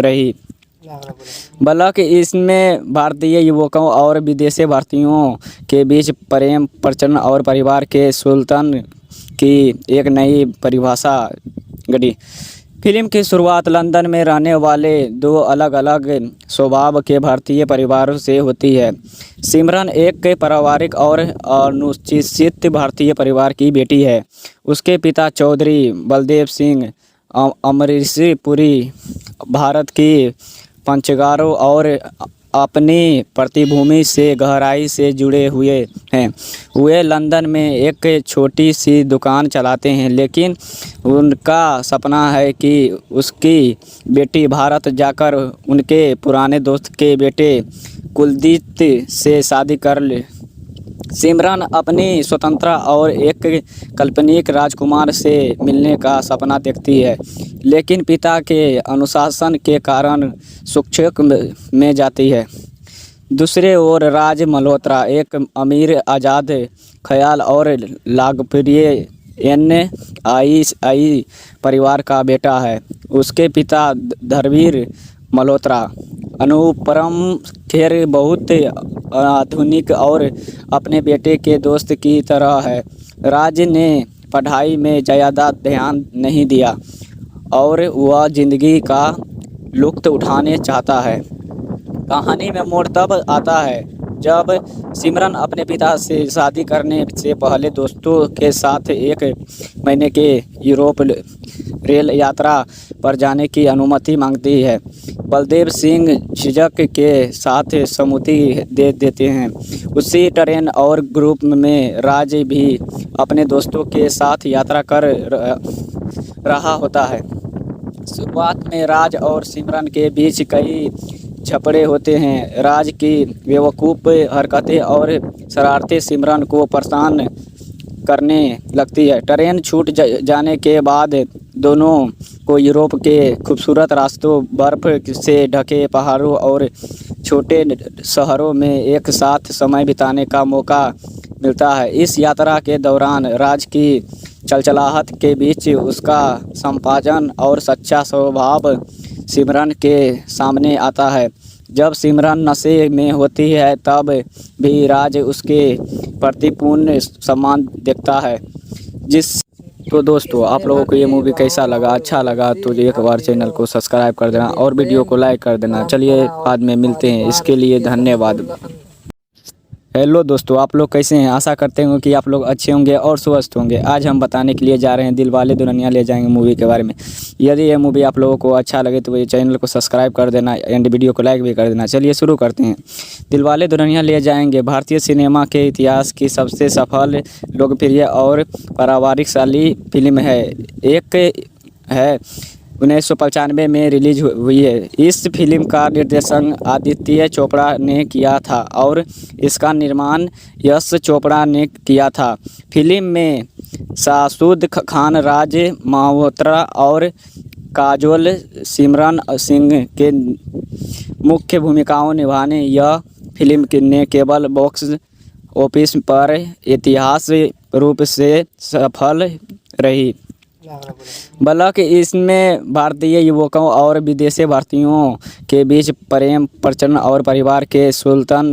रही, बल्कि इसमें भारतीय युवकों और विदेशी भारतीयों के बीच प्रेम, प्रचलन और परिवार के सुल्तान की एक नई परिभाषा गढ़ी। फिल्म की शुरुआत लंदन में रहने वाले दो अलग अलग स्वभाव के भारतीय परिवारों से होती है। सिमरन एक पारिवारिक और अनुशासित भारतीय परिवार की बेटी है। उसके पिता चौधरी बलदेव सिंह अमरीशी पुरी भारत की पंचगारों और अपनी पृष्ठभूमि से गहराई से जुड़े हुए हैं। वे लंदन में एक छोटी सी दुकान चलाते हैं, लेकिन उनका सपना है कि उसकी बेटी भारत जाकर उनके पुराने दोस्त के बेटे कुलदीप से शादी कर ले। सिमरन अपनी स्वतंत्रता और एक काल्पनिक राजकुमार से मिलने का सपना देखती है, लेकिन पिता के अनुशासन के कारण संक्षेप में जाती है। दूसरे ओर राज मल्होत्रा एक अमीर, आज़ाद ख्याल और लोकप्रिय NII परिवार का बेटा है। उसके पिता धर्मवीर मल्होत्रा अनुपम खेर बहुत आधुनिक और अपने बेटे के दोस्त की तरह है। राज ने पढ़ाई में ज़्यादा ध्यान नहीं दिया और वह ज़िंदगी का लुत्फ़ उठाने चाहता है। कहानी में मोड़ तब आता है जब सिमरन अपने पिता से शादी करने से पहले दोस्तों के साथ 1 महीने के यूरोप रेल यात्रा पर जाने की अनुमति मांगती है। बलदेव सिंह झिझक के साथ सहमति दे देते हैं। उसी ट्रेन और ग्रुप में राज भी अपने दोस्तों के साथ यात्रा कर रहा होता है। शुरुआत में राज और सिमरन के बीच कई झगड़े होते हैं। राज की बेवकूफ़ हरकतें और शरारतें सिमरन को परेशान करने लगती है। ट्रेन छूट जाने के बाद दोनों को यूरोप के खूबसूरत रास्तों, बर्फ़ से ढके पहाड़ों और छोटे शहरों में एक साथ समय बिताने का मौका मिलता है। इस यात्रा के दौरान राज की चलचलाहट के बीच उसका संपाजन और सच्चा स्वभाव सिमरन के सामने आता है। जब सिमरन नशे में होती है तब भी राज उसके प्रति पूर्ण सम्मान दिखता है। तो दोस्तों, आप लोगों को ये मूवी कैसा लगा? अच्छा लगा तो एक बार चैनल को सब्सक्राइब कर देना और वीडियो को लाइक कर देना। चलिए बाद में मिलते हैं, इसके लिए धन्यवाद। हेलो दोस्तों, आप लोग कैसे हैं? आशा करते हैं कि आप लोग अच्छे होंगे और स्वस्थ होंगे। आज हम बताने के लिए जा रहे हैं दिलवाले दुल्हनिया ले जाएंगे मूवी के बारे में। यदि ये मूवी आप लोगों को अच्छा लगे तो ये चैनल को सब्सक्राइब कर देना एंड वीडियो को लाइक भी कर देना। चलिए शुरू करते हैं। दिलवाले दुल्हनिया ले जाएंगे भारतीय सिनेमा के इतिहास की सबसे सफल, लोकप्रिय और पारिवारिकशाली फिल्म है। एक है 1995 में रिलीज हुई है। इस फिल्म का निर्देशन आदित्य चोपड़ा ने किया था और इसका निर्माण यश चोपड़ा ने किया था। फिल्म में शाहरुख खान, राज मल्होत्रा और काजोल सिमरन सिंह के मुख्य भूमिकाओं निभाने यह फिल्म ने केवल बॉक्स ऑफिस पर ऐतिहासिक रूप से सफल रही। बल्कि इसमें भारतीय युवकों और विदेशी भारतीयों के बीच प्रेम, प्रचलन और परिवार के सुल्तान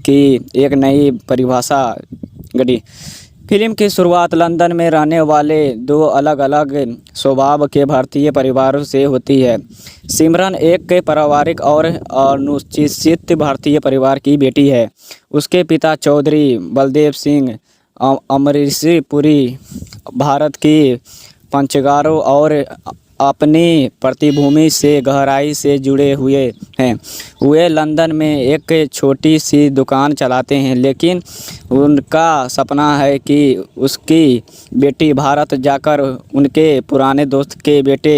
की एक नई परिभाषा गढ़ी। फिल्म की शुरुआत लंदन में रहने वाले 2 अलग अलग स्वभाव के भारतीय परिवारों से होती है। सिमरन एक पारिवारिक और अनुशासित भारतीय परिवार की बेटी है। उसके पिता चौधरी बलदेव सिंह अमरीशपुरी भारत की पंचगारों और अपनी पृष्ठभूमि से गहराई से जुड़े हुए हैं। वे लंदन में एक छोटी सी दुकान चलाते हैं, लेकिन उनका सपना है कि उसकी बेटी भारत जाकर उनके पुराने दोस्त के बेटे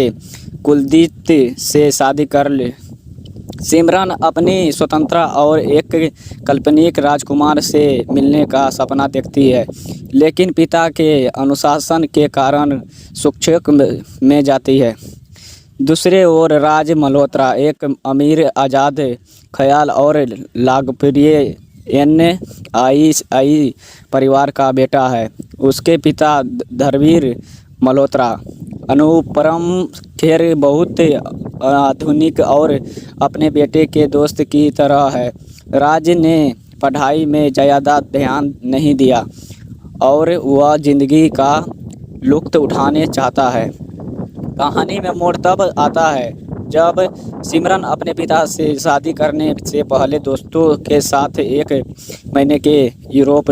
कुलदीप से शादी कर ले। सिमरन अपनी स्वतंत्रता और एक काल्पनिक राजकुमार से मिलने का सपना देखती है, लेकिन पिता के अनुशासन के कारण शिक्षक में जाती है। दूसरे ओर राज मल्होत्रा एक अमीर, आज़ाद ख्याल और लोकप्रिय NII परिवार का बेटा है। उसके पिता धर्मवीर मल्होत्रा अनुपम खेर बहुत आधुनिक और अपने बेटे के दोस्त की तरह है। राज ने पढ़ाई में ज़्यादा ध्यान नहीं दिया और वह ज़िंदगी का लुत्फ़ उठाने चाहता है। कहानी में मोड़ तब आता है जब सिमरन अपने पिता से शादी करने से पहले दोस्तों के साथ 1 महीने के यूरोप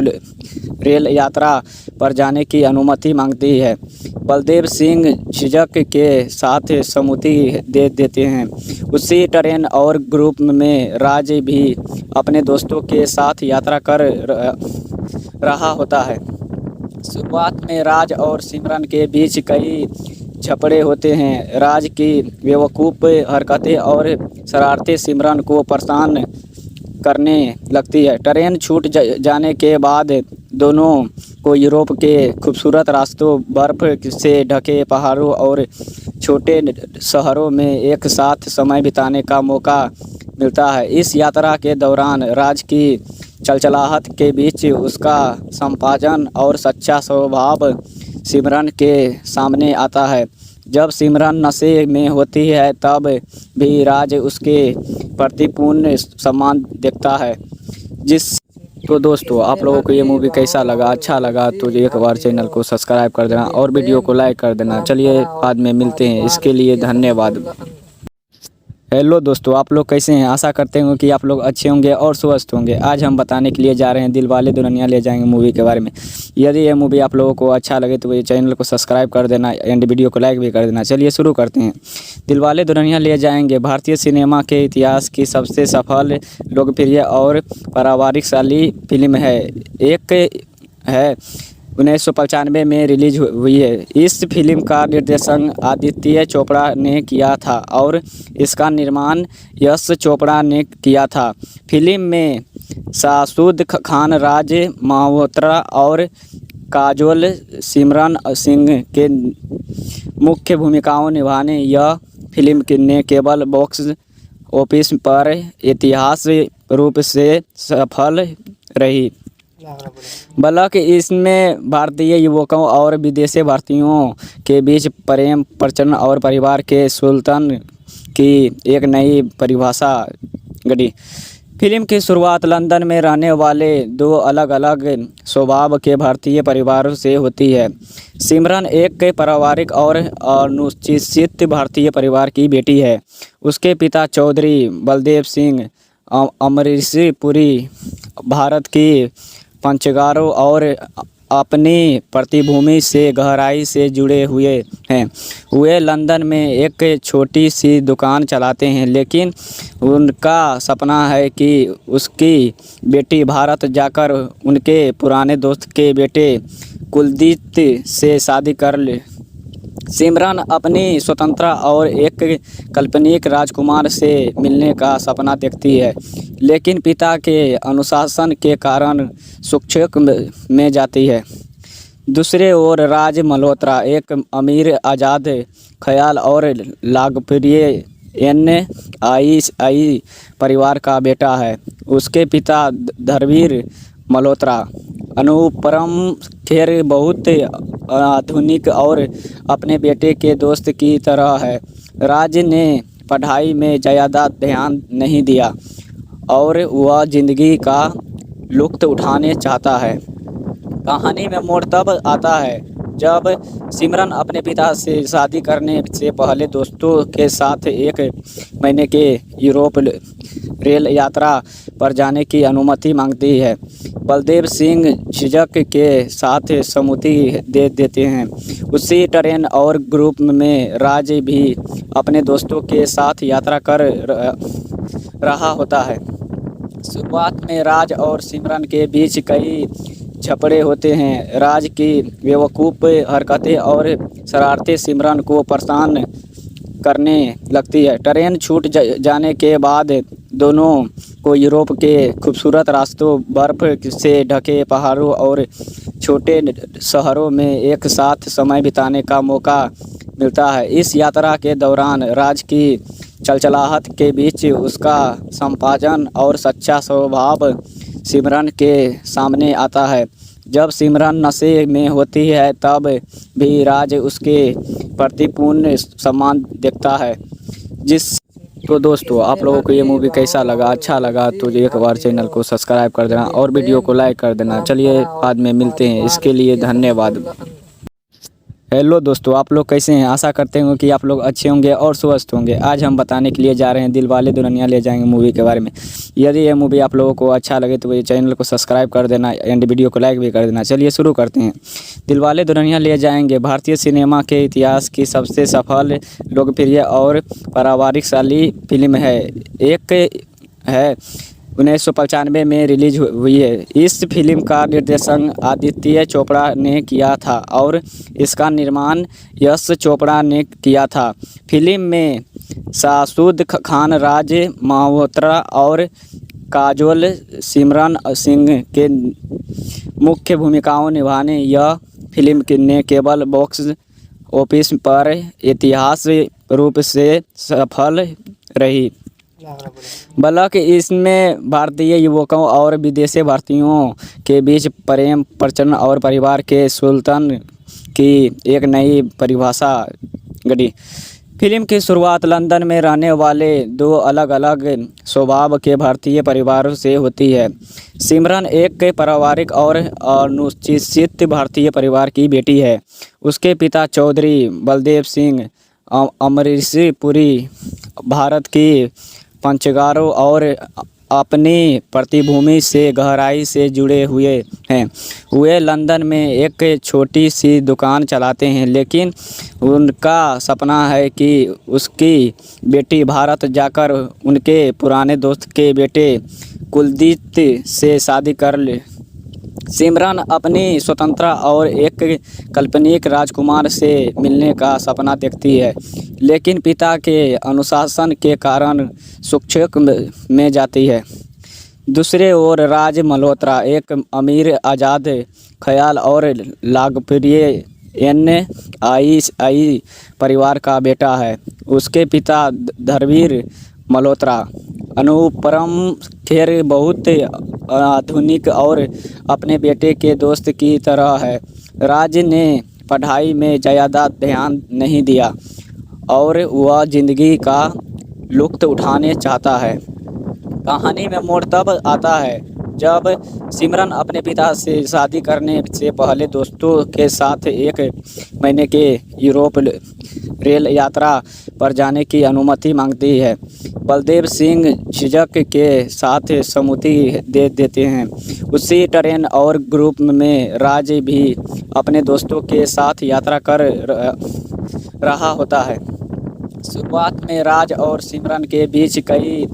रेल यात्रा पर जाने की अनुमति मांगती है। बलदेव सिंह झिझक के साथ सहमति दे देते हैं। उसी ट्रेन और ग्रुप में राज भी अपने दोस्तों के साथ यात्रा कर रहा होता है। शुरुआत में राज और सिमरन के बीच कई झगड़े होते हैं। राज की बेवकूफ़ हरकतें और शरारतें सिमरन को परेशान करने लगती है। ट्रेन छूट जाने के बाद दोनों को यूरोप के खूबसूरत रास्तों, बर्फ़ से ढके पहाड़ों और छोटे शहरों में एक साथ समय बिताने का मौका मिलता है। इस यात्रा के दौरान राज की चलचलाहट के बीच उसका संपाजन और सच्चा स्वभाव सिमरन के सामने आता है। जब सिमरन नशे में होती है तब भी राज उसके प्रति पूर्ण सम्मान दिखता है। तो दोस्तों, आप लोगों को ये मूवी कैसा लगा? अच्छा लगा तो एक बार चैनल को सब्सक्राइब कर देना और वीडियो को लाइक कर देना। चलिए बाद में मिलते हैं, इसके लिए धन्यवाद। हेलो दोस्तों, आप लोग कैसे हैं। आशा करते हैं कि आप लोग अच्छे होंगे और स्वस्थ होंगे। आज हम बताने के लिए जा रहे हैं दिलवाले दुल्हनिया ले जाएंगे मूवी के बारे में। यदि ये मूवी आप लोगों को अच्छा लगे तो ये चैनल को सब्सक्राइब कर देना एंड वीडियो को लाइक भी कर देना। चलिए शुरू करते हैं। दिलवाले दुल्हनिया ले जाएंगे भारतीय सिनेमा के इतिहास की सबसे सफल, लोकप्रिय और पारिवारिकशाली फिल्म है। एक है 1995 में रिलीज हुई है। इस फिल्म का निर्देशन आदित्य चोपड़ा ने किया था और इसका निर्माण यश चोपड़ा ने किया था। फिल्म में शाहरुख खान, राज मल्होत्रा और काजोल सिमरन सिंह के मुख्य भूमिकाओं निभाने यह फिल्म ने केवल बॉक्स ऑफिस पर ऐतिहासिक रूप से सफल रही। बल्कि इसमें भारतीय युवकों और विदेशी भारतीयों के बीच प्रेम, प्रचलन और परिवार के सुल्तान की एक नई परिभाषा गढ़ी। फिल्म की शुरुआत लंदन में रहने वाले दो अलग अलग स्वभाव के भारतीय परिवारों से होती है। सिमरन एक पारिवारिक और अनुसूचित भारतीय परिवार की बेटी है। उसके पिता चौधरी बलदेव सिंह अमरीशपुरी भारत की पंचगारों और अपनी पृष्ठभूमि से गहराई से जुड़े हुए हैं। वे लंदन में एक छोटी सी दुकान चलाते हैं, लेकिन उनका सपना है कि उसकी बेटी भारत जाकर उनके पुराने दोस्त के बेटे कुलदीप से शादी कर ले। सिमरन अपनी स्वतंत्रता और एक काल्पनिक राजकुमार से मिलने का सपना देखती है, लेकिन पिता के अनुशासन के कारण शिक्षक में जाती है। दूसरे ओर राज मल्होत्रा एक अमीर, आज़ाद ख्याल और लोकप्रिय NII परिवार का बेटा है। उसके पिता धर्मवीर मल्होत्रा अनुपम खेर बहुत आधुनिक और अपने बेटे के दोस्त की तरह है। राज ने पढ़ाई में ज़्यादा ध्यान नहीं दिया और वह ज़िंदगी का लुत्फ़ उठाने चाहता है। कहानी में मोड़ तब आता है जब सिमरन अपने पिता से शादी करने से पहले दोस्तों के साथ एक महीने के यूरोप रेल यात्रा पर जाने की अनुमति मांगती है। बलदेव सिंह झिझक के साथ सहमति दे देते हैं। उसी ट्रेन और ग्रुप में राज भी अपने दोस्तों के साथ यात्रा कर रहा होता है। शुरुआत में राज और सिमरन के बीच कई झगड़े होते हैं। राज की बेवकूफ़ हरकतें और शरारतें सिमरन को परेशान करने लगती है। ट्रेन छूट जाने के बाद दोनों को यूरोप के खूबसूरत रास्तों, बर्फ़ से ढके पहाड़ों और छोटे शहरों में एक साथ समय बिताने का मौका मिलता है। इस यात्रा के दौरान राज की चलचलाहट के बीच उसका संपाजन और सच्चा स्वभाव सिमरन के सामने आता है। जब सिमरन नशे में होती है तब भी राज उसके प्रति पूर्ण सम्मान दिखता है। तो दोस्तों, आप लोगों को ये मूवी कैसा लगा, अच्छा लगा तो एक बार चैनल को सब्सक्राइब कर देना और वीडियो को लाइक कर देना। चलिए बाद में मिलते हैं, इसके लिए धन्यवाद। हेलो दोस्तों, आप लोग कैसे हैं। आशा करते हैं कि आप लोग अच्छे होंगे और स्वस्थ होंगे। आज हम बताने के लिए जा रहे हैं दिलवाले दुल्हनिया ले जाएंगे मूवी के बारे में। यदि ये मूवी आप लोगों को अच्छा लगे तो ये चैनल को सब्सक्राइब कर देना एंड वीडियो को लाइक भी कर देना। चलिए शुरू करते हैं। दिलवाले दुल्हनिया ले जाएंगे भारतीय सिनेमा के इतिहास की सबसे सफल, लोकप्रिय और पारिवारिकशाली फिल्म है। एक है 1995 में रिलीज हुई है। इस फिल्म का निर्देशन आदित्य चोपड़ा ने किया था और इसका निर्माण यश चोपड़ा ने किया था। फिल्म में शाहरुख खान, राज मल्होत्रा और काजोल सिमरन सिंह के मुख्य भूमिकाओं निभाने यह फिल्म ने केवल बॉक्स ऑफिस पर ऐतिहासिक रूप से सफल रही। बल्कि इसमें भारतीय युवकों और विदेशी भारतीयों के बीच प्रेम, प्रचलन और परिवार के सुल्तान की एक नई परिभाषा गढ़ी। फिल्म की शुरुआत लंदन में रहने वाले दो अलग अलग स्वभाव के भारतीय परिवारों से होती है। सिमरन एक पारिवारिक और अनुसूचित भारतीय परिवार की बेटी है। उसके पिता चौधरी बलदेव सिंह अमरीशपुरी भारत की पंचगारों और अपनी पृष्ठभूमि से गहराई से जुड़े हुए हैं। वे लंदन में एक छोटी सी दुकान चलाते हैं, लेकिन उनका सपना है कि उसकी बेटी भारत जाकर उनके पुराने दोस्त के बेटे कुलदीप से शादी कर ले। सिमरन अपनी स्वतंत्रता और एक काल्पनिक राजकुमार से मिलने का सपना देखती है, लेकिन पिता के अनुशासन के कारण संक्षेप में जाती है। दूसरे ओर राज मल्होत्रा एक अमीर, आज़ाद ख्याल और लोकप्रिय NII परिवार का बेटा है। उसके पिता धर्मवीर मल्होत्रा अनुपम खेर बहुत आधुनिक और अपने बेटे के दोस्त की तरह है। राज ने पढ़ाई में ज़्यादा ध्यान नहीं दिया और वह ज़िंदगी का लुत्फ़ उठाने चाहता है। कहानी में मोड़ तब आता है जब सिमरन अपने पिता से शादी करने से पहले दोस्तों के साथ एक महीने के यूरोप रेल यात्रा पर जाने की अनुमति मांगती है। बलदेव सिंह झिझक के साथ सहमति दे देते हैं। उसी ट्रेन और ग्रुप में राज भी अपने दोस्तों के साथ यात्रा कर रहा होता है। शुरुआत में राज और सिमरन के बीच कई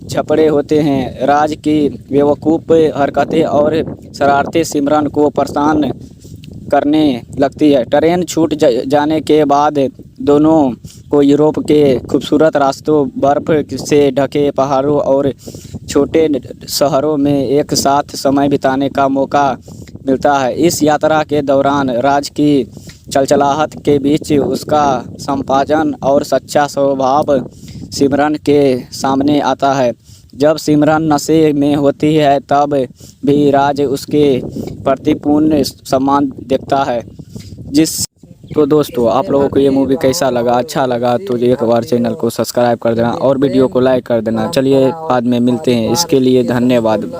झगड़े होते हैं। राज की बेवकूफ़ हरकतें और शरारतें सिमरन को परेशान करने लगती है। ट्रेन छूट जाने के बाद दोनों को यूरोप के खूबसूरत रास्तों, बर्फ़ से ढके पहाड़ों और छोटे शहरों में एक साथ समय बिताने का मौका मिलता है। इस यात्रा के दौरान राज की चलचलाहट के बीच उसका संपाजन और सच्चा स्वभाव सिमरन के सामने आता है। जब सिमरन नशे में होती है तब भी राज उसके प्रति पूर्ण सम्मान दिखता है। तो दोस्तों, आप लोगों को ये मूवी कैसा लगा? अच्छा लगा तो एक बार चैनल को सब्सक्राइब कर देना और वीडियो को लाइक कर देना। चलिए बाद में मिलते हैं, इसके लिए धन्यवाद।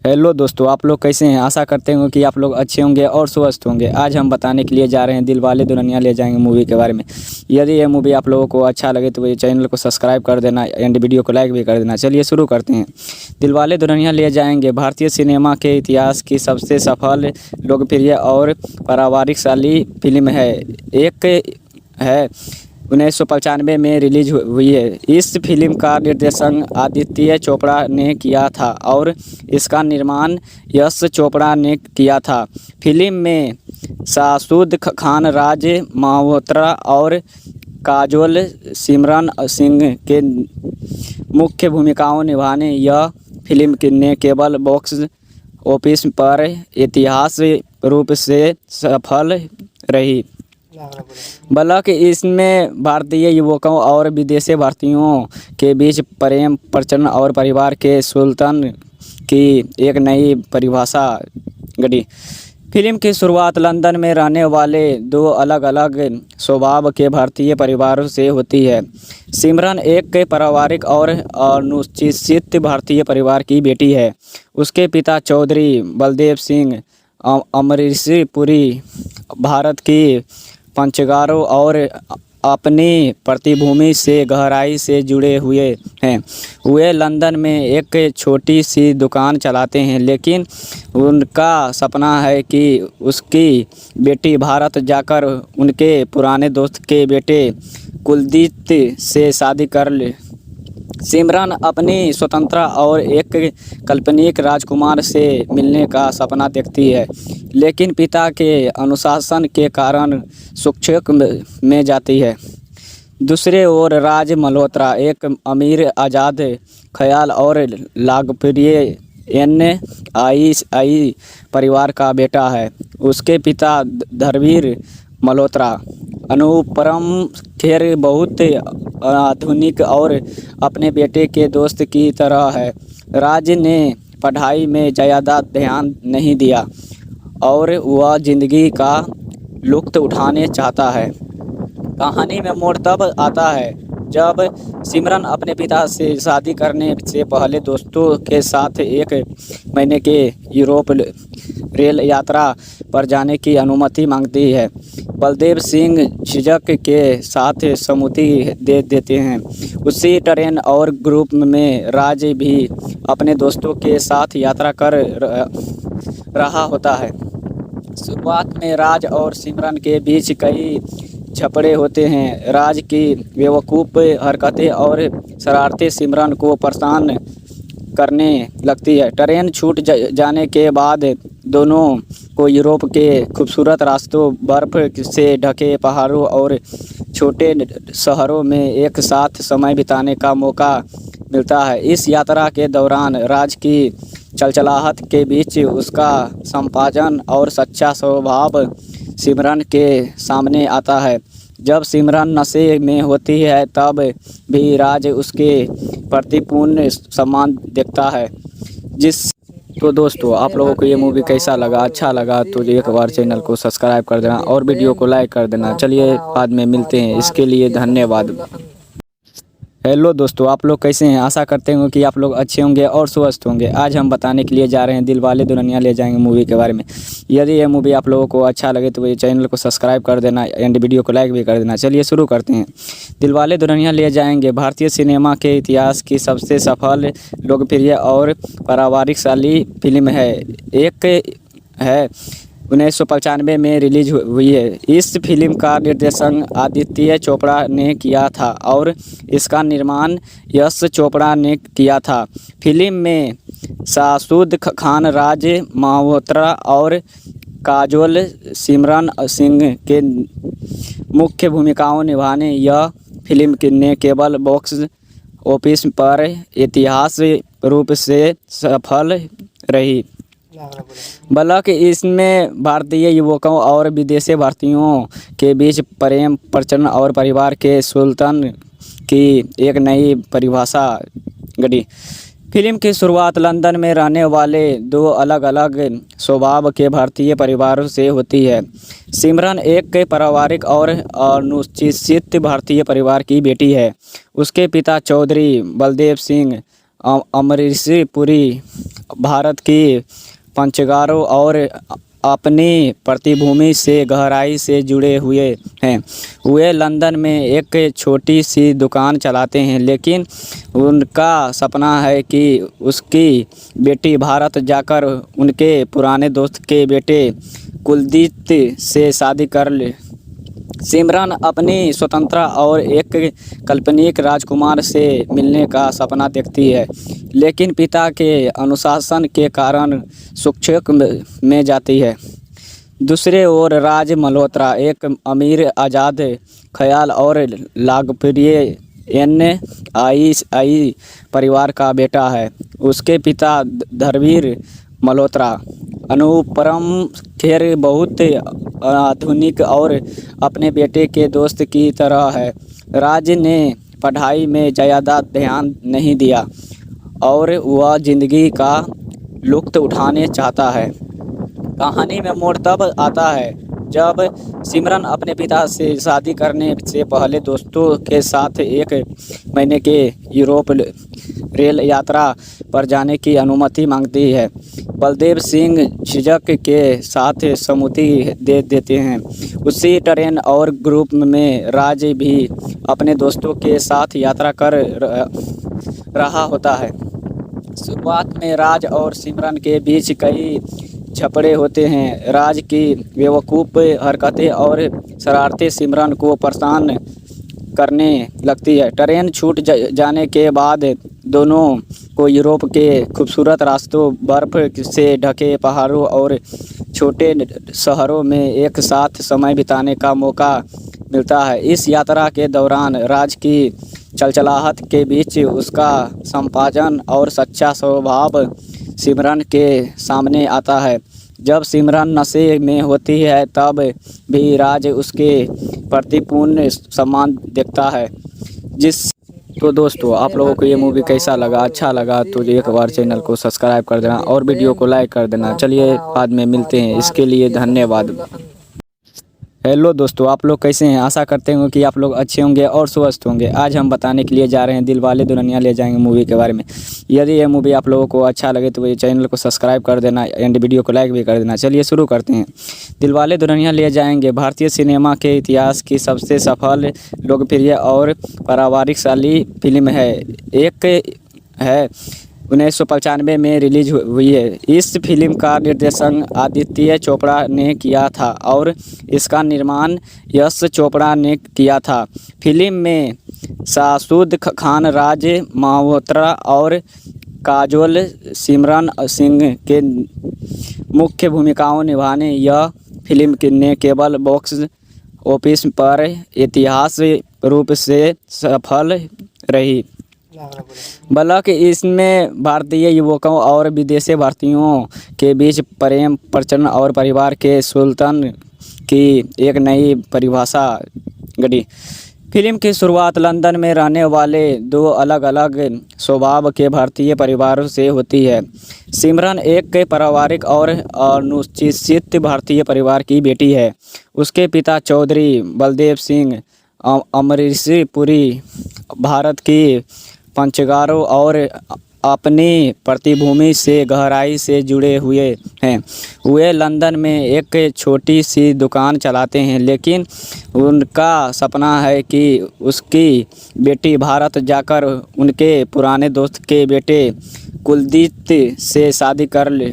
हेलो दोस्तों, आप लोग कैसे हैं? आशा करते हैं कि आप लोग अच्छे होंगे और स्वस्थ होंगे। आज हम बताने के लिए जा रहे हैं दिलवाले दुल्हनिया ले जाएंगे मूवी के बारे में। यदि ये मूवी आप लोगों को अच्छा लगे तो ये चैनल को सब्सक्राइब कर देना एंड वीडियो को लाइक भी कर देना। चलिए शुरू करते हैं। दिलवाले दुल्हनिया ले जाएंगे भारतीय सिनेमा के इतिहास की सबसे सफल, लोकप्रिय और पारिवारिकशाली फिल्म है। एक है 1995 में रिलीज हुई है। इस फिल्म का निर्देशन आदित्य चोपड़ा ने किया था और इसका निर्माण यश चोपड़ा ने किया था। फिल्म में शाहरुख खान, राज मल्होत्रा और काजोल सिमरन सिंह के मुख्य भूमिकाओं निभाने यह फिल्म ने केवल बॉक्स ऑफिस पर ऐतिहासिक रूप से सफल रही, बल्कि इसमें भारतीय युवकों और विदेशी भारतीयों के बीच प्रेम, प्रचलन और परिवार के सुल्तान की एक नई परिभाषा गढ़ी। फिल्म की शुरुआत लंदन में रहने वाले दो अलग अलग स्वभाव के भारतीय परिवारों से होती है। सिमरन एक पारिवारिक और अनुशासित भारतीय परिवार की बेटी है। उसके पिता चौधरी बलदेव सिंह अमरीशपुरी भारत की पंचगारों और अपनी पृष्ठभूमि से गहराई से जुड़े हुए हैं। वे लंदन में एक छोटी सी दुकान चलाते हैं, लेकिन उनका सपना है कि उसकी बेटी भारत जाकर उनके पुराने दोस्त के बेटे कुलदीप से शादी कर ले। सिमरन अपनी स्वतंत्रता और एक काल्पनिक राजकुमार से मिलने का सपना देखती है, लेकिन पिता के अनुशासन के कारण संक्षेप में जाती है। दूसरे ओर राज मल्होत्रा एक अमीर, आज़ाद ख्याल और लोकप्रिय NII परिवार का बेटा है। उसके पिता धर्मवीर मल्होत्रा अनुपम खेर बहुत आधुनिक और अपने बेटे के दोस्त की तरह है। राज ने पढ़ाई में ज़्यादा ध्यान नहीं दिया और वह ज़िंदगी का लुत्फ़ उठाने चाहता है। कहानी में मोड़ तब आता है जब सिमरन अपने पिता से शादी करने से पहले दोस्तों के साथ एक महीने के यूरोप रेल यात्रा पर जाने की अनुमति मांगती है। बलदेव सिंह झिझक के साथ सहमति दे देते हैं। उसी ट्रेन और ग्रुप में राज भी अपने दोस्तों के साथ यात्रा कर रहा होता है। शुरुआत में राज और सिमरन के बीच कई झगड़े होते हैं। राज की बेवकूफ़ हरकतें और शरारतें सिमरन को परेशान करने लगती है। ट्रेन छूट जाने के बाद दोनों को यूरोप के खूबसूरत रास्तों, बर्फ़ से ढके पहाड़ों और छोटे शहरों में एक साथ समय बिताने का मौका मिलता है। इस यात्रा के दौरान राज की चलचलाहट के बीच उसका संपाजन और सच्चा स्वभाव सिमरन के सामने आता है। जब सिमरन नशे में होती है तब भी राज उसके प्रति पूर्ण सम्मान दिखता है। तो दोस्तों, आप लोगों को ये मूवी कैसा लगा? अच्छा लगा तो एक बार चैनल को सब्सक्राइब कर देना और वीडियो को लाइक कर देना। चलिए बाद में मिलते हैं, इसके लिए धन्यवाद। हेलो दोस्तों, आप लोग कैसे हैं? आशा करते हैं कि आप लोग अच्छे होंगे और स्वस्थ होंगे। आज हम बताने के लिए जा रहे हैं दिलवाले दुल्हनिया ले जाएंगे मूवी के बारे में। यदि यह मूवी आप लोगों को अच्छा लगे तो ये चैनल को सब्सक्राइब कर देना एंड वीडियो को लाइक भी कर देना। चलिए शुरू करते हैं। दिलवाले दुल्हनिया ले जाएंगे भारतीय सिनेमा के इतिहास की सबसे सफल, लोकप्रिय और पारिवारिकशाली फिल्म है। एक है 1995 में रिलीज हुई है। इस फिल्म का निर्देशन आदित्य चोपड़ा ने किया था और इसका निर्माण यश चोपड़ा ने किया था। फिल्म में शाहरुख खान, राज मल्होत्रा और काजोल सिमरन सिंह के मुख्य भूमिकाओं निभाने यह फिल्म ने केवल बॉक्स ऑफिस पर ऐतिहासिक रूप से सफल रही, बल्कि इसमें भारतीय युवकों और विदेशी भारतीयों के बीच प्रेम, प्रचलन और परिवार के सुल्तान की एक नई परिभाषा गढ़ी। फिल्म की शुरुआत लंदन में रहने वाले दो अलग अलग स्वभाव के भारतीय परिवारों से होती है। सिमरन एक पारिवारिक और अनुशासित भारतीय परिवार की बेटी है। उसके पिता चौधरी बलदेव सिंह अमरीशपुरी भारत की पंचगारों और अपनी पृष्ठभूमि से गहराई से जुड़े हुए हैं। वे लंदन में एक छोटी सी दुकान चलाते हैं, लेकिन उनका सपना है कि उसकी बेटी भारत जाकर उनके पुराने दोस्त के बेटे कुलदीप से शादी कर ले। सिमरन अपनी स्वतंत्रता और एक काल्पनिक राजकुमार से मिलने का सपना देखती है, लेकिन पिता के अनुशासन के कारण शिक्षक में जाती है। दूसरे ओर राज मल्होत्रा एक अमीर, आज़ाद ख्याल और लोकप्रिय NII परिवार का बेटा है। उसके पिता धर्मवीर मल्होत्रा अनुपम खेर बहुत आधुनिक और अपने बेटे के दोस्त की तरह है। राज ने पढ़ाई में ज़्यादा ध्यान नहीं दिया और वह ज़िंदगी का लुत्फ़ उठाने चाहता है। कहानी में मोड़ तब आता है जब सिमरन अपने पिता से शादी करने से पहले दोस्तों के साथ एक महीने के यूरोप रेल यात्रा पर जाने की अनुमति मांगती है। बलदेव सिंह झिझक के साथ सहमति दे देते हैं। उसी ट्रेन और ग्रुप में राज भी अपने दोस्तों के साथ यात्रा कर रहा होता है। शुरुआत में राज और सिमरन के बीच कई झगड़े होते हैं। राज की बेवकूफ़ हरकतें और शरारतें सिमरन को परेशान करने लगती है। ट्रेन छूट जाने के बाद दोनों को यूरोप के खूबसूरत रास्तों, बर्फ़ से ढके पहाड़ों और छोटे शहरों में एक साथ समय बिताने का मौका मिलता है। इस यात्रा के दौरान राज की चलचलाहट के बीच उसका संपाजन और सच्चा स्वभाव सिमरन के सामने आता है। जब सिमरन नशे में होती है तब भी राज उसके प्रति पूर्ण सम्मान दिखता है। तो दोस्तों, आप लोगों को ये मूवी कैसा लगा? अच्छा लगा तो एक बार चैनल को सब्सक्राइब कर देना और वीडियो को लाइक कर देना। चलिए बाद में मिलते हैं, इसके लिए धन्यवाद। हेलो दोस्तों, आप लोग कैसे हैं। आशा करते हैं कि आप लोग अच्छे होंगे और स्वस्थ होंगे। आज हम बताने के लिए जा रहे हैं दिलवाले दुल्हनिया ले जाएंगे मूवी के बारे में। यदि ये मूवी आप लोगों को अच्छा लगे तो ये चैनल को सब्सक्राइब कर देना एंड वीडियो को लाइक भी कर देना। चलिए शुरू करते हैं। दिलवाले दुल्हनिया ले जाएंगे भारतीय सिनेमा के इतिहास की सबसे सफल, लोकप्रिय और पारिवारिकशाली फिल्म है। एक है 1995 में रिलीज हुई है। इस फिल्म का निर्देशन आदित्य चोपड़ा ने किया था और इसका निर्माण यश चोपड़ा ने किया था। फिल्म में शाहरुख खान, राज मल्होत्रा और काजोल सिमरन सिंह के मुख्य भूमिकाओं निभाने यह फिल्म ने केवल बॉक्स ऑफिस पर ऐतिहासिक रूप से सफल रही। बल्कि इसमें भारतीय युवकों और विदेशी भारतीयों के बीच प्रेम, प्रचलन और परिवार के सुल्तान की एक नई परिभाषा गढ़ी। फिल्म की शुरुआत लंदन में रहने वाले दो अलग अलग स्वभाव के भारतीय परिवारों से होती है। सिमरन एक पारिवारिक और अनुशासित भारतीय परिवार की बेटी है। उसके पिता चौधरी बलदेव सिंह अमरीशपुरी भारत की पंचगारों और अपनी पृष्ठभूमि से गहराई से जुड़े हुए हैं। वे लंदन में एक छोटी सी दुकान चलाते हैं, लेकिन उनका सपना है कि उसकी बेटी भारत जाकर उनके पुराने दोस्त के बेटे कुलदीप से शादी कर ले।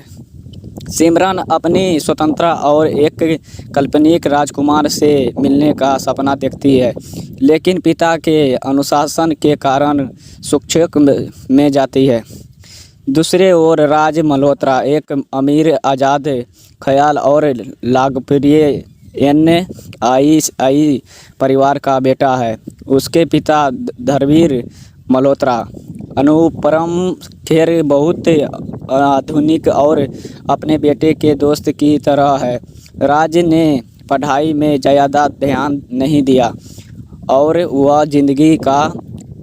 सिमरन अपनी स्वतंत्रता और एक काल्पनिक राजकुमार से मिलने का सपना देखती है, लेकिन पिता के अनुशासन के कारण शिक्षक में जाती है। दूसरे ओर राज मल्होत्रा एक अमीर, आज़ाद ख्याल और लोकप्रिय NII परिवार का बेटा है। उसके पिता धर्मवीर मल्होत्रा अनुपम खेर बहुत आधुनिक और अपने बेटे के दोस्त की तरह है। राज ने पढ़ाई में ज़्यादा ध्यान नहीं दिया और वह ज़िंदगी का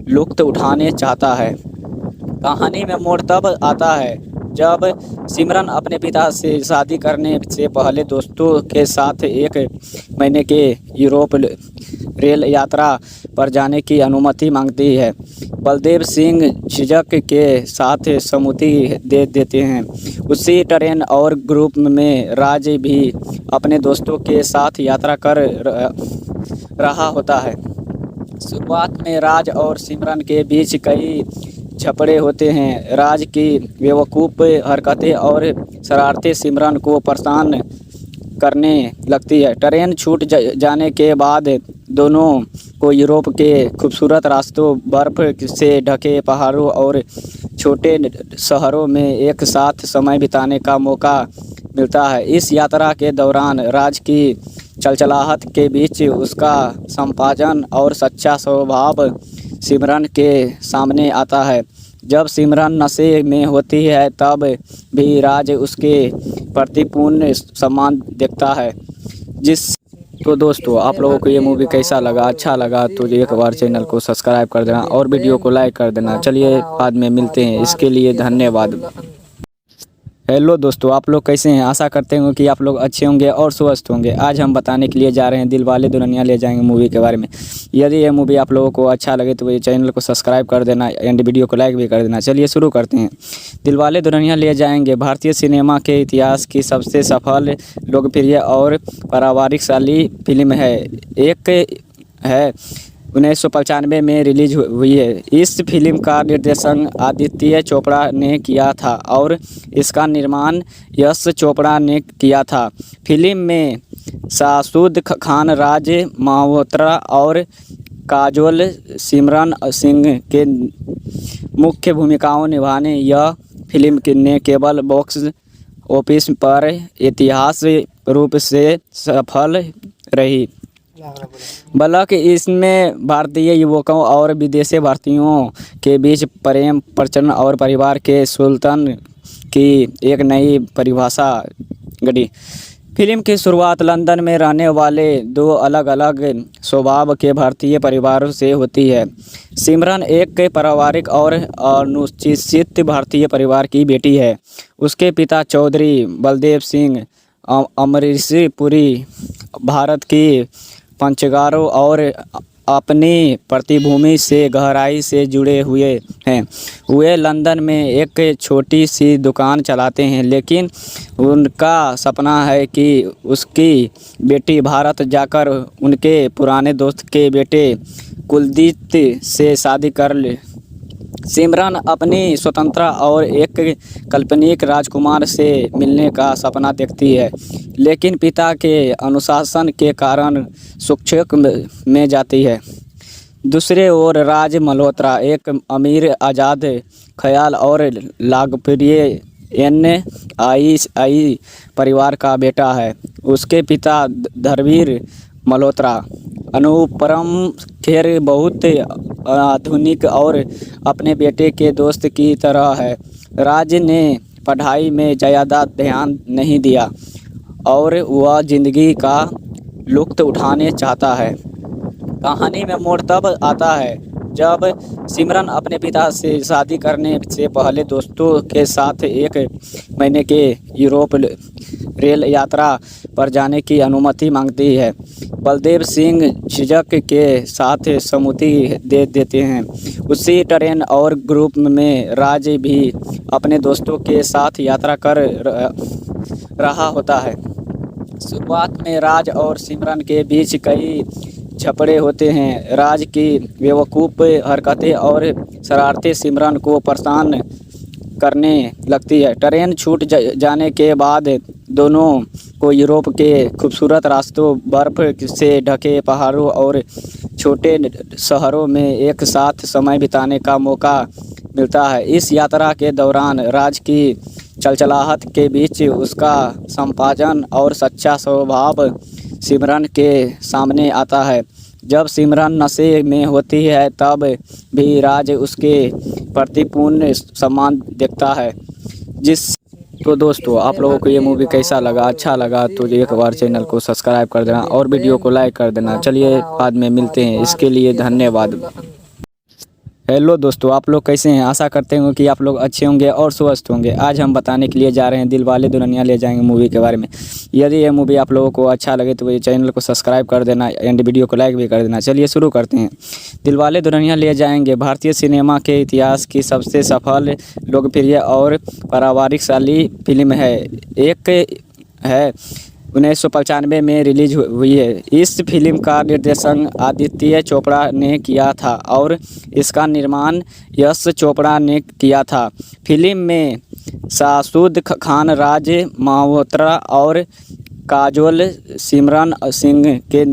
लुत्फ़ उठाने चाहता है। कहानी में मोड़ तब आता है जब सिमरन अपने पिता से शादी करने से पहले दोस्तों के साथ एक महीने के यूरोप रेल यात्रा पर जाने की अनुमति मांगती है। बलदेव सिंह झिझक के साथ सहमति दे देते हैं। उसी ट्रेन और ग्रुप में राज भी अपने दोस्तों के साथ यात्रा कर रहा होता है। शुरुआत में राज और सिमरन के बीच कई झगड़े होते हैं। राज की बेवकूफ़ हरकतें और शरारतें सिमरन को परेशान करने लगती है। ट्रेन छूट जाने के बाद दोनों को यूरोप के खूबसूरत रास्तों, बर्फ़ से ढके पहाड़ों और छोटे शहरों में एक साथ समय बिताने का मौका मिलता है। इस यात्रा के दौरान राज की चलचलाहट के बीच उसका संपादन और सच्चा स्वभाव सिमरन के सामने आता है। जब सिमरन नशे में होती है तब भी राज उसके प्रति पूर्ण सम्मान दिखता है। तो दोस्तों, आप लोगों को ये मूवी कैसा लगा, अच्छा लगा तो एक बार चैनल को सब्सक्राइब कर देना और वीडियो को लाइक कर देना। चलिए बाद में मिलते हैं। इसके लिए धन्यवाद। हेलो दोस्तों, आप लोग कैसे हैं। आशा करते हैं कि आप लोग अच्छे होंगे और स्वस्थ होंगे। आज हम बताने के लिए जा रहे हैं दिलवाले दुल्हनिया ले जाएंगे मूवी के बारे में। यदि ये मूवी आप लोगों को अच्छा लगे तो ये चैनल को सब्सक्राइब कर देना एंड वीडियो को लाइक भी कर देना। चलिए शुरू करते हैं। दिलवाले दुल्हनिया ले जाएंगे भारतीय सिनेमा के इतिहास की सबसे सफल, लोकप्रिय और पारिवारिकशाली फिल्म है। एक है 1995 में रिलीज हुई है। इस फिल्म का निर्देशन आदित्य चोपड़ा ने किया था और इसका निर्माण यश चोपड़ा ने किया था। फिल्म में शाहरुख खान, राज मल्होत्रा और काजोल सिमरन सिंह के मुख्य भूमिकाओं निभाने यह फिल्म ने केवल बॉक्स ऑफिस पर ऐतिहासिक रूप से सफल रही। बल्कि इसमें भारतीय युवकों और विदेशी भारतीयों के बीच प्रेम, प्रचलन और परिवार के सुल्तान की एक नई परिभाषा गढ़ी। फिल्म की शुरुआत लंदन में रहने वाले दो अलग अलग स्वभाव के भारतीय परिवारों से होती है। सिमरन एक पारिवारिक और अनुशासित भारतीय परिवार की बेटी है। उसके पिता चौधरी बलदेव सिंह अमरीशपुरी भारत की पंचगारों और अपनी पृष्ठभूमि से गहराई से जुड़े हुए हैं। वे लंदन में एक छोटी सी दुकान चलाते हैं, लेकिन उनका सपना है कि उसकी बेटी भारत जाकर उनके पुराने दोस्त के बेटे कुलदीप से शादी कर ले। सिमरन अपनी स्वतंत्रता और एक काल्पनिक राजकुमार से मिलने का सपना देखती है, लेकिन पिता के अनुशासन के कारण शिक्षक में जाती है। दूसरे ओर राज मल्होत्रा एक अमीर, आज़ाद ख्याल और लोकप्रिय NII परिवार का बेटा है। उसके पिता धर्मवीर मल्होत्रा अनुपम खेर बहुत आधुनिक और अपने बेटे के दोस्त की तरह है। राज ने पढ़ाई में ज़्यादा ध्यान नहीं दिया और वह ज़िंदगी का लुत्फ़ उठाने चाहता है। कहानी में मोड़ तब आता है जब सिमरन अपने पिता से शादी करने से पहले दोस्तों के साथ एक महीने के यूरोप रेल यात्रा पर जाने की अनुमति मांगती है। बलदेव सिंह झिझक के साथ सहमति दे देते हैं। उसी ट्रेन और ग्रुप में राज भी अपने दोस्तों के साथ यात्रा कर रहा होता है। शुरुआत में राज और सिमरन के बीच कई झगड़े होते हैं। राज की बेवकूफ़ हरकतें और शरारतें सिमरन को परेशान करने लगती है। ट्रेन छूट जाने के बाद दोनों को यूरोप के खूबसूरत रास्तों, बर्फ़ से ढके पहाड़ों और छोटे शहरों में एक साथ समय बिताने का मौका मिलता है। इस यात्रा के दौरान राज की चलचलाहट के बीच उसका संपाजन और सच्चा स्वभाव सिमरन के सामने आता है। जब सिमरन नशे में होती है तब भी राज उसके प्रति पूर्ण सम्मान दिखता है। तो दोस्तों, आप लोगों को ये मूवी कैसा लगा? अच्छा लगा तो एक बार चैनल को सब्सक्राइब कर देना और वीडियो को लाइक कर देना। चलिए बाद में मिलते हैं, इसके लिए धन्यवाद। हेलो दोस्तों, आप लोग कैसे हैं? आशा करते हैं कि आप लोग अच्छे होंगे और स्वस्थ होंगे। आज हम बताने के लिए जा रहे हैं दिलवाले दुल्हनिया ले जाएंगे मूवी के बारे में। यदि ये मूवी आप लोगों को अच्छा लगे तो ये चैनल को सब्सक्राइब कर देना एंड वीडियो को लाइक भी कर देना। चलिए शुरू करते हैं। दिलवाले दुल्हनिया ले जाएंगे भारतीय सिनेमा के इतिहास की सबसे सफल, लोकप्रिय और पारिवारिकशाली फिल्म है। एक है 1995 में रिलीज हुई है। इस फिल्म का निर्देशन आदित्य चोपड़ा ने किया था और इसका निर्माण यश चोपड़ा ने किया था। फिल्म में शाहरुख खान, राज मल्होत्रा और काजोल सिमरन सिंह के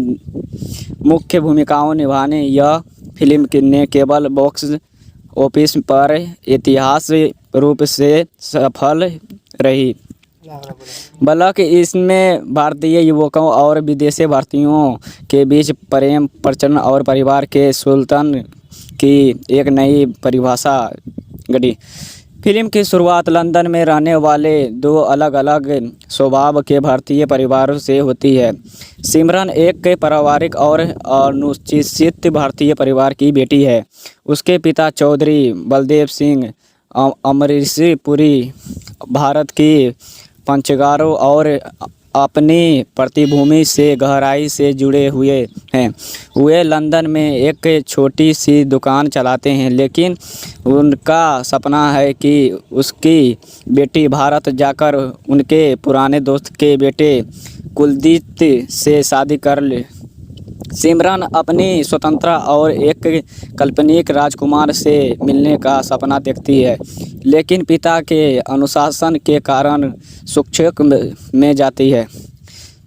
मुख्य भूमिकाओं निभाने यह फिल्म ने केवल बॉक्स ऑफिस पर ऐतिहासिक रूप से सफल रही, बल्कि इसमें भारतीय युवकों और विदेशी भारतीयों के बीच प्रेम, प्रचलन और परिवार के सुल्तान की एक नई परिभाषा गढ़ी। फिल्म की शुरुआत लंदन में रहने वाले दो अलग अलग स्वभाव के भारतीय परिवारों से होती है। सिमरन एक पारिवारिक और अनुशासित भारतीय परिवार की बेटी है। उसके पिता चौधरी बलदेव सिंह अमरीशपुरी भारत की पंचगारों और अपनी पृष्ठभूमि से गहराई से जुड़े हुए हैं। वे लंदन में एक छोटी सी दुकान चलाते हैं, लेकिन उनका सपना है कि उसकी बेटी भारत जाकर उनके पुराने दोस्त के बेटे कुलदीप से शादी कर ले। सिमरन अपनी स्वतंत्रता और एक काल्पनिक राजकुमार से मिलने का सपना देखती है, लेकिन पिता के अनुशासन के कारण शिक्षक में जाती है।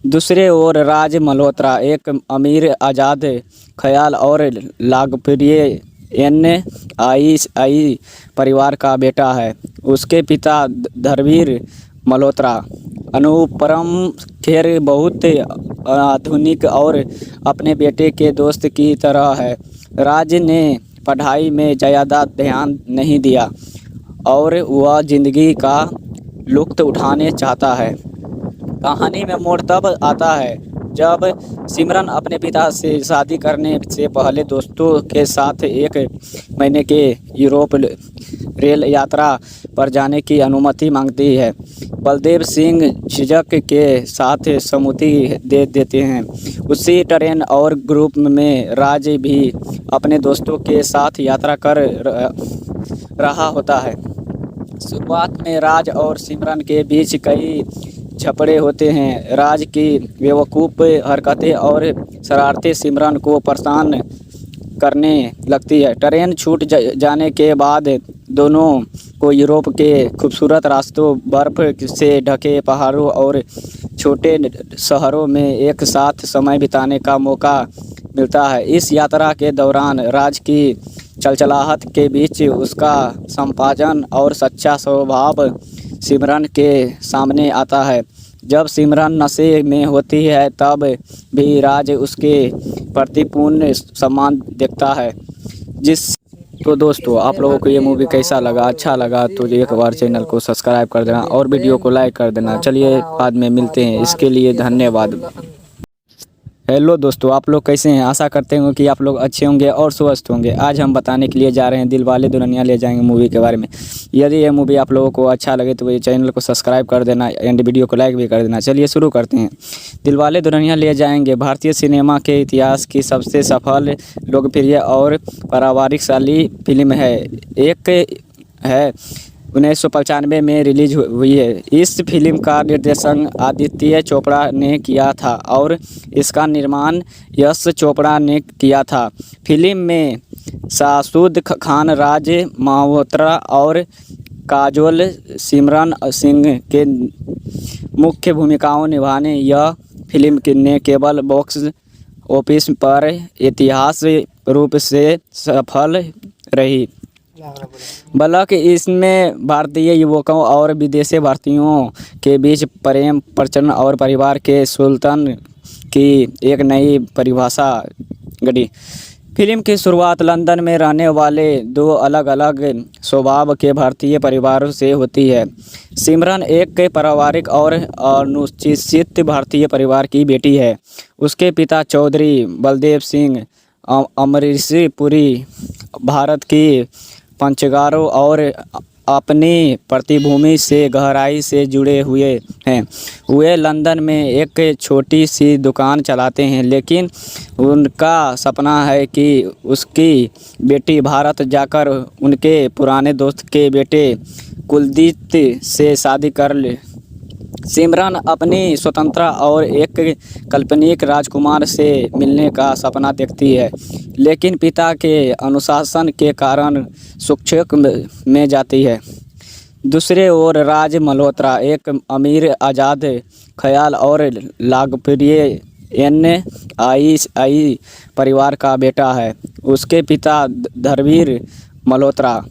दूसरे ओर राज मल्होत्रा एक अमीर, आज़ाद ख्याल और लोकप्रिय NII परिवार का बेटा है। उसके पिता धर्मवीर मल्होत्रा अनुपम खेर बहुत आधुनिक और अपने बेटे के दोस्त की तरह है। राज ने पढ़ाई में ज़्यादा ध्यान नहीं दिया और वह ज़िंदगी का लुत्फ़ उठाने चाहता है। कहानी में मोड़ तब आता है जब सिमरन अपने पिता से शादी करने से पहले दोस्तों के साथ एक महीने के यूरोप रेल यात्रा पर जाने की अनुमति मांगती है। बलदेव सिंह झिझक के साथ सहमति दे देते हैं। उसी ट्रेन और ग्रुप में राज भी अपने दोस्तों के साथ यात्रा कर रहा होता है। शुरुआत में राज और सिमरन के बीच कई झगड़े होते हैं। राज की बेवकूफ़ हरकतें और शरारतें सिमरन को परेशान करने लगती है। ट्रेन छूट जाने के बाद दोनों को यूरोप के खूबसूरत रास्तों, बर्फ़ से ढके पहाड़ों और छोटे शहरों में एक साथ समय बिताने का मौका मिलता है। इस यात्रा के दौरान राज की चलचलाहट के बीच उसका संपाजन और सच्चा स्वभाव सिमरन के सामने आता है। जब सिमरन नशे में होती है तब भी राज उसके प्रति पूर्ण सम्मान दिखता है। तो दोस्तों, आप लोगों को ये मूवी कैसा लगा? अच्छा लगा तो एक बार चैनल को सब्सक्राइब कर देना और वीडियो को लाइक कर देना। चलिए बाद में मिलते हैं, इसके लिए धन्यवाद। हेलो दोस्तों, आप लोग कैसे हैं? आशा करते हैं कि आप लोग अच्छे होंगे और स्वस्थ होंगे। आज हम बताने के लिए जा रहे हैं दिलवाले दुल्हनिया ले जाएंगे मूवी के बारे में। यदि ये मूवी आप लोगों को अच्छा लगे तो ये चैनल को सब्सक्राइब कर देना एंड वीडियो को लाइक भी कर देना। चलिए शुरू करते हैं। दिलवाले दुल्हनिया ले जाएंगे भारतीय सिनेमा के इतिहास की सबसे सफल, लोकप्रिय और पारिवारिकशाली फिल्म है। एक है 1995 में रिलीज हुई है। इस फिल्म का निर्देशन आदित्य चोपड़ा ने किया था और इसका निर्माण यश चोपड़ा ने किया था। फिल्म में शाहरुख खान, राज मल्होत्रा और काजोल सिमरन सिंह के मुख्य भूमिकाओं निभाने यह फिल्म ने केवल बॉक्स ऑफिस पर ऐतिहासिक रूप से सफल रही। बल्कि इसमें भारतीय युवकों और विदेशी भारतीयों के बीच प्रेम, प्रचलन और परिवार के सुल्तान की एक नई परिभाषा गढ़ी। फिल्म की शुरुआत लंदन में रहने वाले दो अलग अलग स्वभाव के भारतीय परिवारों से होती है। सिमरन एक पारिवारिक और अनुशासित भारतीय परिवार की बेटी है। उसके पिता चौधरी बलदेव सिंह अमरीशपुरी भारत की पंचगारों और अपनी पृष्ठभूमि से गहराई से जुड़े हुए हैं। वे लंदन में एक छोटी सी दुकान चलाते हैं, लेकिन उनका सपना है कि उसकी बेटी भारत जाकर उनके पुराने दोस्त के बेटे कुलदीप से शादी कर ले। सिमरन अपनी स्वतंत्रता और एक काल्पनिक राजकुमार से मिलने का सपना देखती है, लेकिन पिता के अनुशासन के कारण शिक्षक में जाती है। दूसरे ओर राज मल्होत्रा एक अमीर, आज़ाद ख्याल और लोकप्रिय NII परिवार का बेटा है। उसके पिता धर्मवीर मल्होत्रा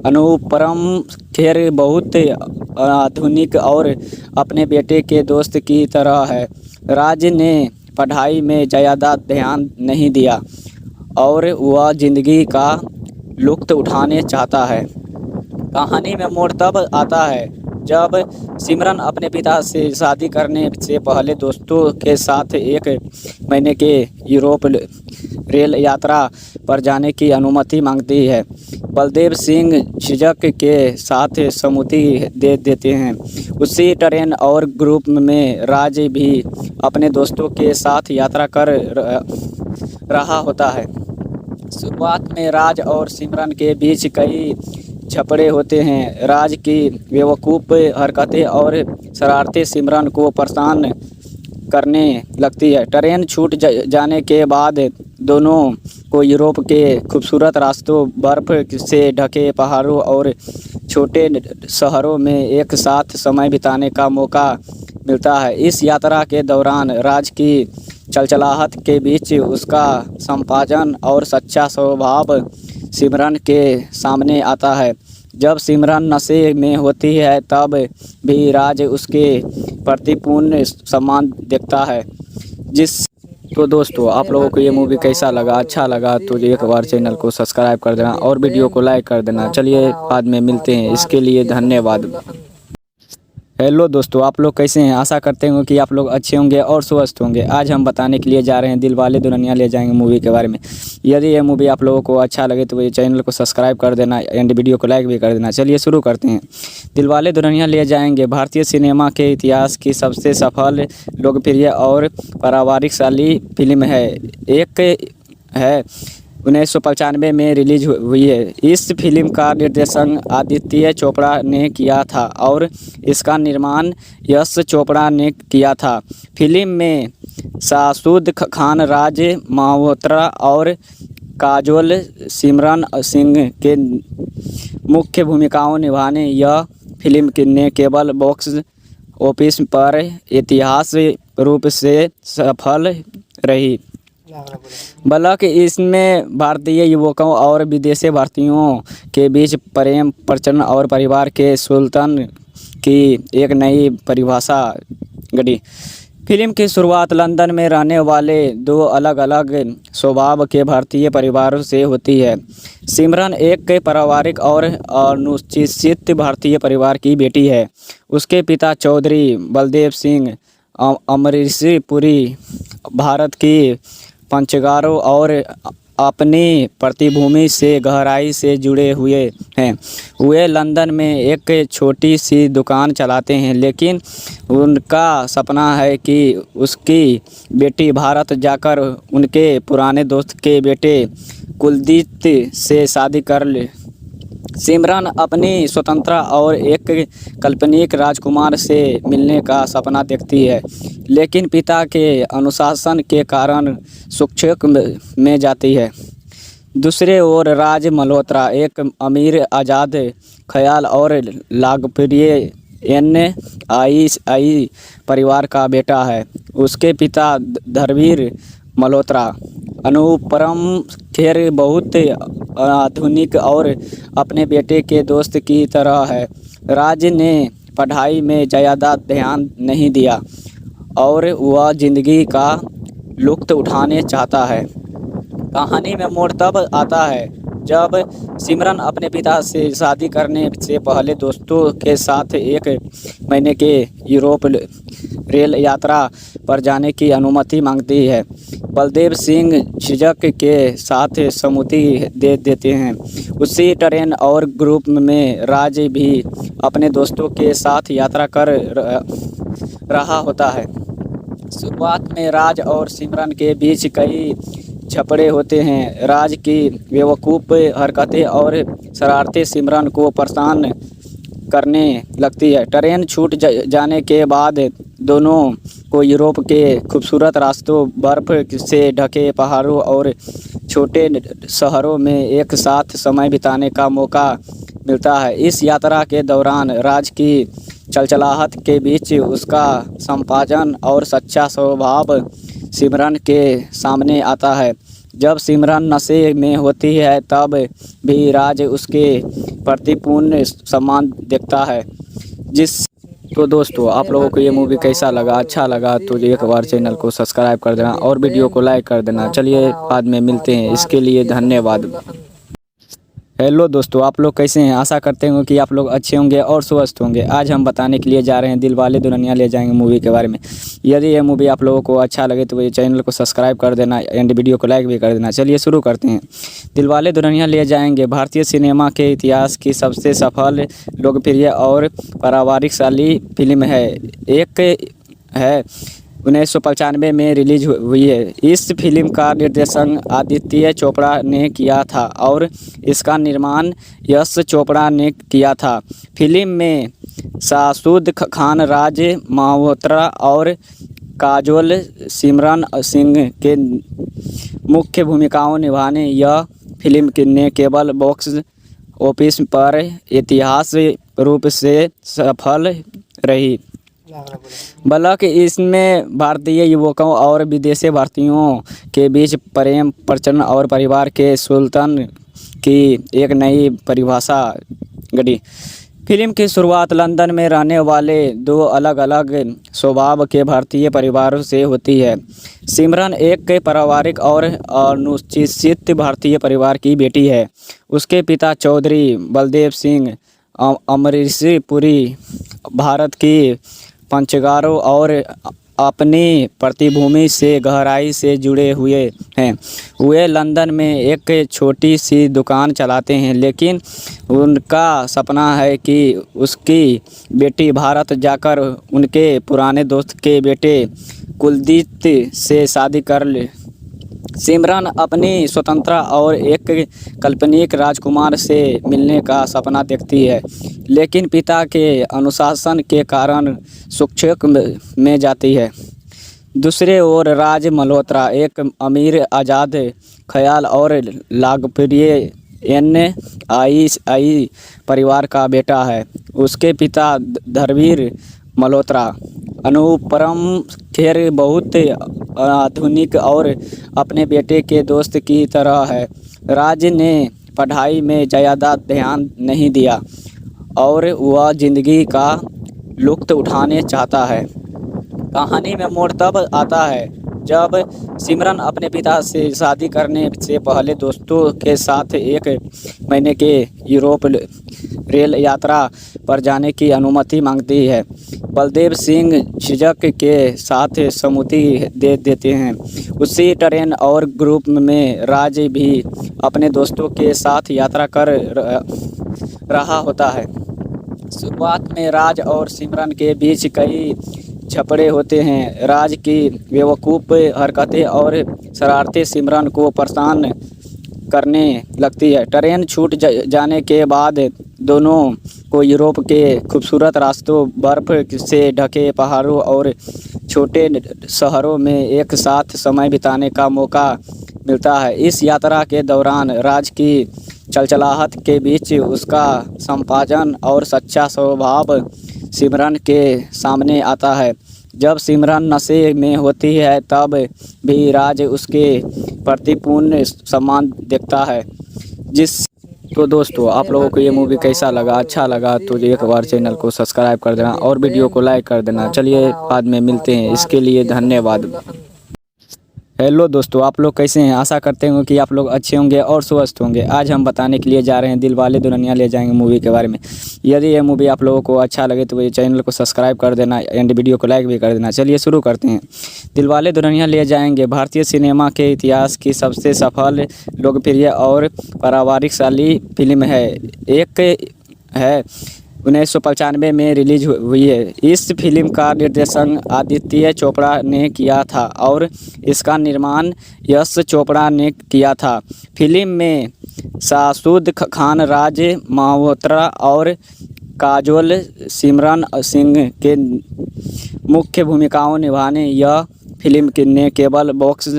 अनुपम खेर बहुत आधुनिक और अपने बेटे के दोस्त की तरह है। राज ने पढ़ाई में ज़्यादा ध्यान नहीं दिया और वह ज़िंदगी का लुत्फ़ उठाने चाहता है। कहानी में मोड़ तब आता है जब सिमरन अपने पिता से शादी करने से पहले दोस्तों के साथ एक महीने के यूरोप रेल यात्रा पर जाने की अनुमति मांगती है। बलदेव सिंह झिझक के साथ सहमति दे देते हैं। उसी ट्रेन और ग्रुप में राज भी अपने दोस्तों के साथ यात्रा कर रहा होता है। शुरुआत में राज और सिमरन के बीच कई झगड़े होते हैं। राज की बेवकूफ़ हरकतें और शरारतें सिमरन को परेशान करने लगती है। ट्रेन छूट जाने के बाद दोनों को यूरोप के खूबसूरत रास्तों, बर्फ़ से ढके पहाड़ों और छोटे शहरों में एक साथ समय बिताने का मौका मिलता है। इस यात्रा के दौरान राज की चलचलाहट के बीच उसका संपाजन और सच्चा स्वभाव सिमरन के सामने आता है। जब सिमरन नशे में होती है तब भी राज उसके प्रति पूर्ण सम्मान दिखता है। तो दोस्तों, आप लोगों को ये मूवी कैसा लगा? अच्छा लगा तो एक बार चैनल को सब्सक्राइब कर देना और वीडियो को लाइक कर देना। चलिए बाद में मिलते हैं, इसके लिए धन्यवाद। हेलो दोस्तों, आप लोग कैसे हैं। आशा करते हैं कि आप लोग अच्छे होंगे और स्वस्थ होंगे। आज हम बताने के लिए जा रहे हैं दिलवाले दुल्हनिया ले जाएंगे मूवी के बारे में। यदि ये मूवी आप लोगों को अच्छा लगे तो ये चैनल को सब्सक्राइब कर देना एंड वीडियो को लाइक भी कर देना। चलिए शुरू करते हैं। दिलवाले दुल्हनिया ले जाएंगे भारतीय सिनेमा के इतिहास की सबसे सफल, लोकप्रिय और पारिवारिकशाली फिल्म है। एक है 1995 में रिलीज हुई है। इस फिल्म का निर्देशन आदित्य चोपड़ा ने किया था और इसका निर्माण यश चोपड़ा ने किया था। फिल्म में शाहरुख खान, राज मल्होत्रा और काजोल सिमरन सिंह के मुख्य भूमिकाओं निभाने यह फिल्म ने केवल बॉक्स ऑफिस पर ऐतिहासिक रूप से सफल रही। बल्कि इसमें भारतीय युवकों और विदेशी भारतीयों के बीच प्रेम, प्रचलन और परिवार के सुल्तान की एक नई परिभाषा गढ़ी। फिल्म की शुरुआत लंदन में रहने वाले दो अलग अलग स्वभाव के भारतीय परिवारों से होती है। सिमरन एक पारिवारिक और अनुशासित भारतीय परिवार की बेटी है। उसके पिता चौधरी बलदेव सिंह अमरीशपुरी भारत की पंचगारों और अपनी पृष्ठभूमि से गहराई से जुड़े हुए हैं। वे लंदन में एक छोटी सी दुकान चलाते हैं, लेकिन उनका सपना है कि उसकी बेटी भारत जाकर उनके पुराने दोस्त के बेटे कुलदीप से शादी कर ले। सिमरन अपनी स्वतंत्रता और एक काल्पनिक राजकुमार से मिलने का सपना देखती है, लेकिन पिता के अनुशासन के कारण शिक्षक में जाती है। दूसरे ओर राज मल्होत्रा एक अमीर, आज़ाद ख्याल और लोकप्रिय NII परिवार का बेटा है। उसके पिता धर्मवीर मल्होत्रा अनुपम खेर बहुत आधुनिक और अपने बेटे के दोस्त की तरह है। राज ने पढ़ाई में ज़्यादा ध्यान नहीं दिया और वह ज़िंदगी का लुत्फ़ उठाने चाहता है। कहानी में मोड़ तब आता है जब सिमरन अपने पिता से शादी करने से पहले दोस्तों के साथ एक महीने के यूरोप रेल यात्रा पर जाने की अनुमति मांगती है। बलदेव सिंह झिझक के साथ सहमति दे देते हैं। उसी ट्रेन और ग्रुप में राज भी अपने दोस्तों के साथ यात्रा कर रहा होता है। शुरुआत में राज और सिमरन के बीच कई झगड़े होते हैं। राज की बेवकूफ़ हरकतें और शरारतें सिमरन को परेशान करने लगती है। ट्रेन छूट जाने के बाद दोनों को यूरोप के खूबसूरत रास्तों, बर्फ़ से ढके पहाड़ों और छोटे शहरों में एक साथ समय बिताने का मौका मिलता है। इस यात्रा के दौरान राज की चलचलाहट के बीच उसका संपादन और सच्चा स्वभाव सिमरन के सामने आता है। जब सिमरन नशे में होती है तब भी राज उसके प्रति पूर्ण सम्मान दिखता है। तो दोस्तों, आप लोगों को ये मूवी कैसा लगा, अच्छा लगा तो एक बार चैनल को सब्सक्राइब कर देना और वीडियो को लाइक कर देना। चलिए बाद में मिलते हैं, इसके लिए धन्यवाद। हेलो दोस्तों, आप लोग कैसे हैं। आशा करते हैं कि आप लोग अच्छे होंगे और स्वस्थ होंगे। आज हम बताने के लिए जा रहे हैं दिलवाले दुल्हनिया ले जाएंगे मूवी के बारे में। यदि ये मूवी आप लोगों को अच्छा लगे तो ये चैनल को सब्सक्राइब कर देना एंड वीडियो को लाइक भी कर देना। चलिए शुरू करते हैं। दिलवाले दुल्हनिया ले जाएंगे भारतीय सिनेमा के इतिहास की सबसे सफल, लोकप्रिय और पारिवारिकशाली फिल्म है। एक है 1995 में रिलीज हुई है। इस फिल्म का निर्देशन आदित्य चोपड़ा ने किया था और इसका निर्माण यश चोपड़ा ने किया था। फिल्म में शाहरुख खान, राज मल्होत्रा और काजोल सिमरन सिंह के मुख्य भूमिकाओं निभाने यह फिल्म ने केवल बॉक्स ऑफिस पर ऐतिहासिक रूप से सफल रही। बल्कि इसमें भारतीय युवकों और विदेशी भारतीयों के बीच प्रेम, प्रचलन और परिवार के सुल्तान की एक नई परिभाषा गढ़ी। फिल्म की शुरुआत लंदन में रहने वाले दो अलग अलग स्वभाव के भारतीय परिवारों से होती है। सिमरन एक पारिवारिक और अनुशासित भारतीय परिवार की बेटी है। उसके पिता चौधरी बलदेव सिंह अमरीशपुरी भारत की पंचगारों और अपनी पृष्ठभूमि से गहराई से जुड़े हुए हैं। वे लंदन में एक छोटी सी दुकान चलाते हैं, लेकिन उनका सपना है कि उसकी बेटी भारत जाकर उनके पुराने दोस्त के बेटे कुलदीप से शादी कर ले। सिमरन अपनी स्वतंत्रता और एक काल्पनिक राजकुमार से मिलने का सपना देखती है, लेकिन पिता के अनुशासन के कारण शिक्षक में जाती है। दूसरे ओर राज मल्होत्रा एक अमीर, आज़ाद ख्याल और लोकप्रिय NII परिवार का बेटा है। उसके पिता धर्मवीर मल्होत्रा अनुपम खेर बहुत आधुनिक और अपने बेटे के दोस्त की तरह है। राज ने पढ़ाई में ज़्यादा ध्यान नहीं दिया और वह ज़िंदगी का लुत्फ़ उठाने चाहता है। कहानी में मोड़ तब आता है जब सिमरन अपने पिता से शादी करने से पहले दोस्तों के साथ एक महीने के यूरोप रेल यात्रा पर जाने की अनुमति मांगती है। बलदेव सिंह झिझक के साथ सहमति दे देते हैं। उसी ट्रेन और ग्रुप में राज भी अपने दोस्तों के साथ यात्रा कर रहा होता है। शुरुआत में राज और सिमरन के बीच कई झगड़े होते हैं। राज की बेवकूफ़ हरकतें और शरारतें सिमरन को परेशान करने लगती है। ट्रेन छूट जाने के बाद दोनों को यूरोप के खूबसूरत रास्तों, बर्फ़ से ढके पहाड़ों और छोटे शहरों में एक साथ समय बिताने का मौका मिलता है। इस यात्रा के दौरान राज की चलचलाहट के बीच उसका संपाजन और सच्चा स्वभाव सिमरन के सामने आता है। जब सिमरन नशे में होती है तब भी राज उसके प्रति पूर्ण सम्मान दिखता है। तो दोस्तों, आप लोगों को ये मूवी कैसा लगा? अच्छा लगा तो एक बार चैनल को सब्सक्राइब कर देना और वीडियो को लाइक कर देना। चलिए बाद में मिलते हैं, इसके लिए धन्यवाद। हेलो दोस्तों, आप लोग कैसे हैं? आशा करते हैं कि आप लोग अच्छे होंगे और स्वस्थ होंगे। आज हम बताने के लिए जा रहे हैं दिलवाले दुल्हनिया ले जाएंगे मूवी के बारे में। यदि ये मूवी आप लोगों को अच्छा लगे तो ये चैनल को सब्सक्राइब कर देना एंड वीडियो को लाइक भी कर देना। चलिए शुरू करते हैं। दिलवाले दुल्हनिया ले जाएंगे भारतीय सिनेमा के इतिहास की सबसे सफल, लोकप्रिय और पारिवारिकशाली फिल्म है। एक है 1995 में रिलीज हुई है। इस फिल्म का निर्देशन आदित्य चोपड़ा ने किया था और इसका निर्माण यश चोपड़ा ने किया था। फिल्म में शाहरुख खान, राज मल्होत्रा और काजोल सिमरन सिंह के मुख्य भूमिकाओं निभाने यह फिल्म ने केवल बॉक्स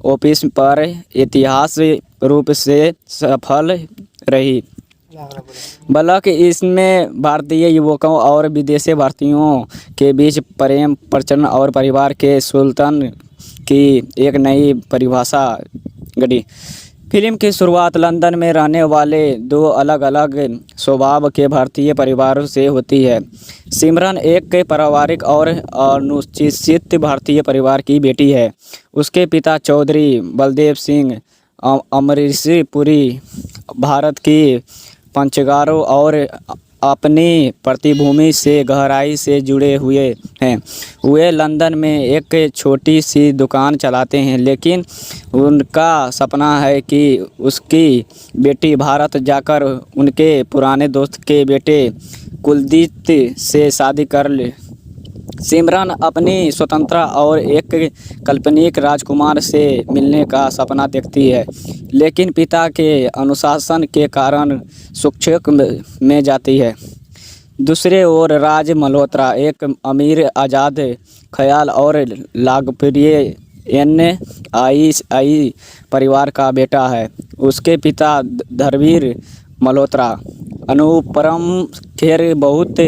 ऑफिस पर ऐतिहासिक रूप से सफल रही, बल्कि इसमें भारतीय युवकों और विदेशी भारतीयों के बीच प्रेम, प्रचलन और परिवार के सुल्तान की एक नई परिभाषा गढ़ी। फिल्म की शुरुआत लंदन में रहने वाले दो अलग अलग स्वभाव के भारतीय परिवारों से होती है। सिमरन एक पारिवारिक और अनुशासित भारतीय परिवार की बेटी है। उसके पिता चौधरी बलदेव सिंह अमरीशपुरी भारत की पंचगारों और अपनी पृष्ठभूमि से गहराई से जुड़े हुए हैं। वे लंदन में एक छोटी सी दुकान चलाते हैं, लेकिन उनका सपना है कि उसकी बेटी भारत जाकर उनके पुराने दोस्त के बेटे कुलदीप से शादी कर ले। सिमरन अपनी स्वतंत्रता और एक काल्पनिक राजकुमार से मिलने का सपना देखती है, लेकिन पिता के अनुशासन के कारण शिक्षक में जाती है। दूसरे ओर राज मल्होत्रा एक अमीर, आज़ाद ख्याल और लोकप्रिय NII परिवार का बेटा है। उसके पिता धर्मवीर मल्होत्रा अनुपम खेर बहुत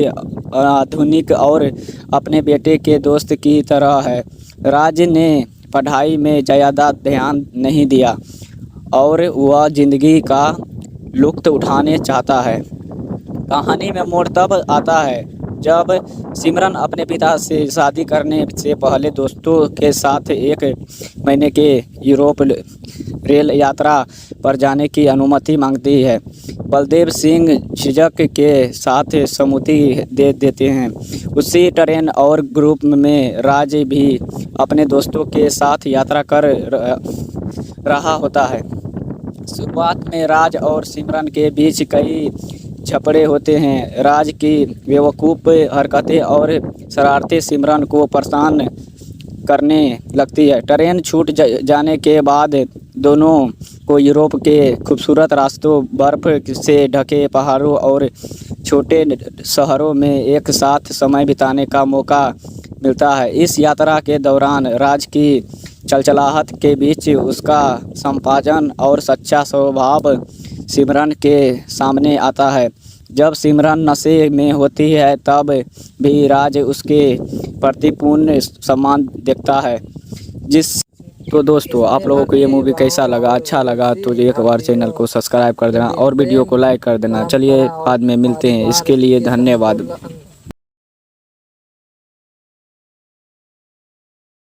आधुनिक और अपने बेटे के दोस्त की तरह है। राज ने पढ़ाई में ज़्यादा ध्यान नहीं दिया और वह ज़िंदगी का लुत्फ़ उठाने चाहता है। कहानी में मोड़ तब आता है जब सिमरन अपने पिता से शादी करने से पहले दोस्तों के साथ एक महीने के यूरोप रेल यात्रा पर जाने की अनुमति मांगती है। बलदेव सिंह झिझक के साथ सहमति दे देते हैं। उसी ट्रेन और ग्रुप में राज भी अपने दोस्तों के साथ यात्रा कर रहा होता है। शुरुआत में राज और सिमरन के बीच कई झगड़े होते हैं। राज की बेवकूफ़ हरकतें और शरारतें सिमरन को परेशान करने लगती है। ट्रेन छूट जाने के बाद दोनों को यूरोप के खूबसूरत रास्तों, बर्फ़ से ढके पहाड़ों और छोटे शहरों में एक साथ समय बिताने का मौका मिलता है। इस यात्रा के दौरान राज की चलचलाहट के बीच उसका संपाजन और सच्चा स्वभाव सिमरन के सामने आता है। जब सिमरन नशे में होती है तब भी राज उसके प्रति पूर्ण सम्मान दिखता है। तो दोस्तों, आप लोगों को ये मूवी कैसा लगा? अच्छा लगा तो एक बार चैनल को सब्सक्राइब कर देना और वीडियो को लाइक कर देना। चलिए बाद में मिलते हैं। इसके लिए धन्यवाद।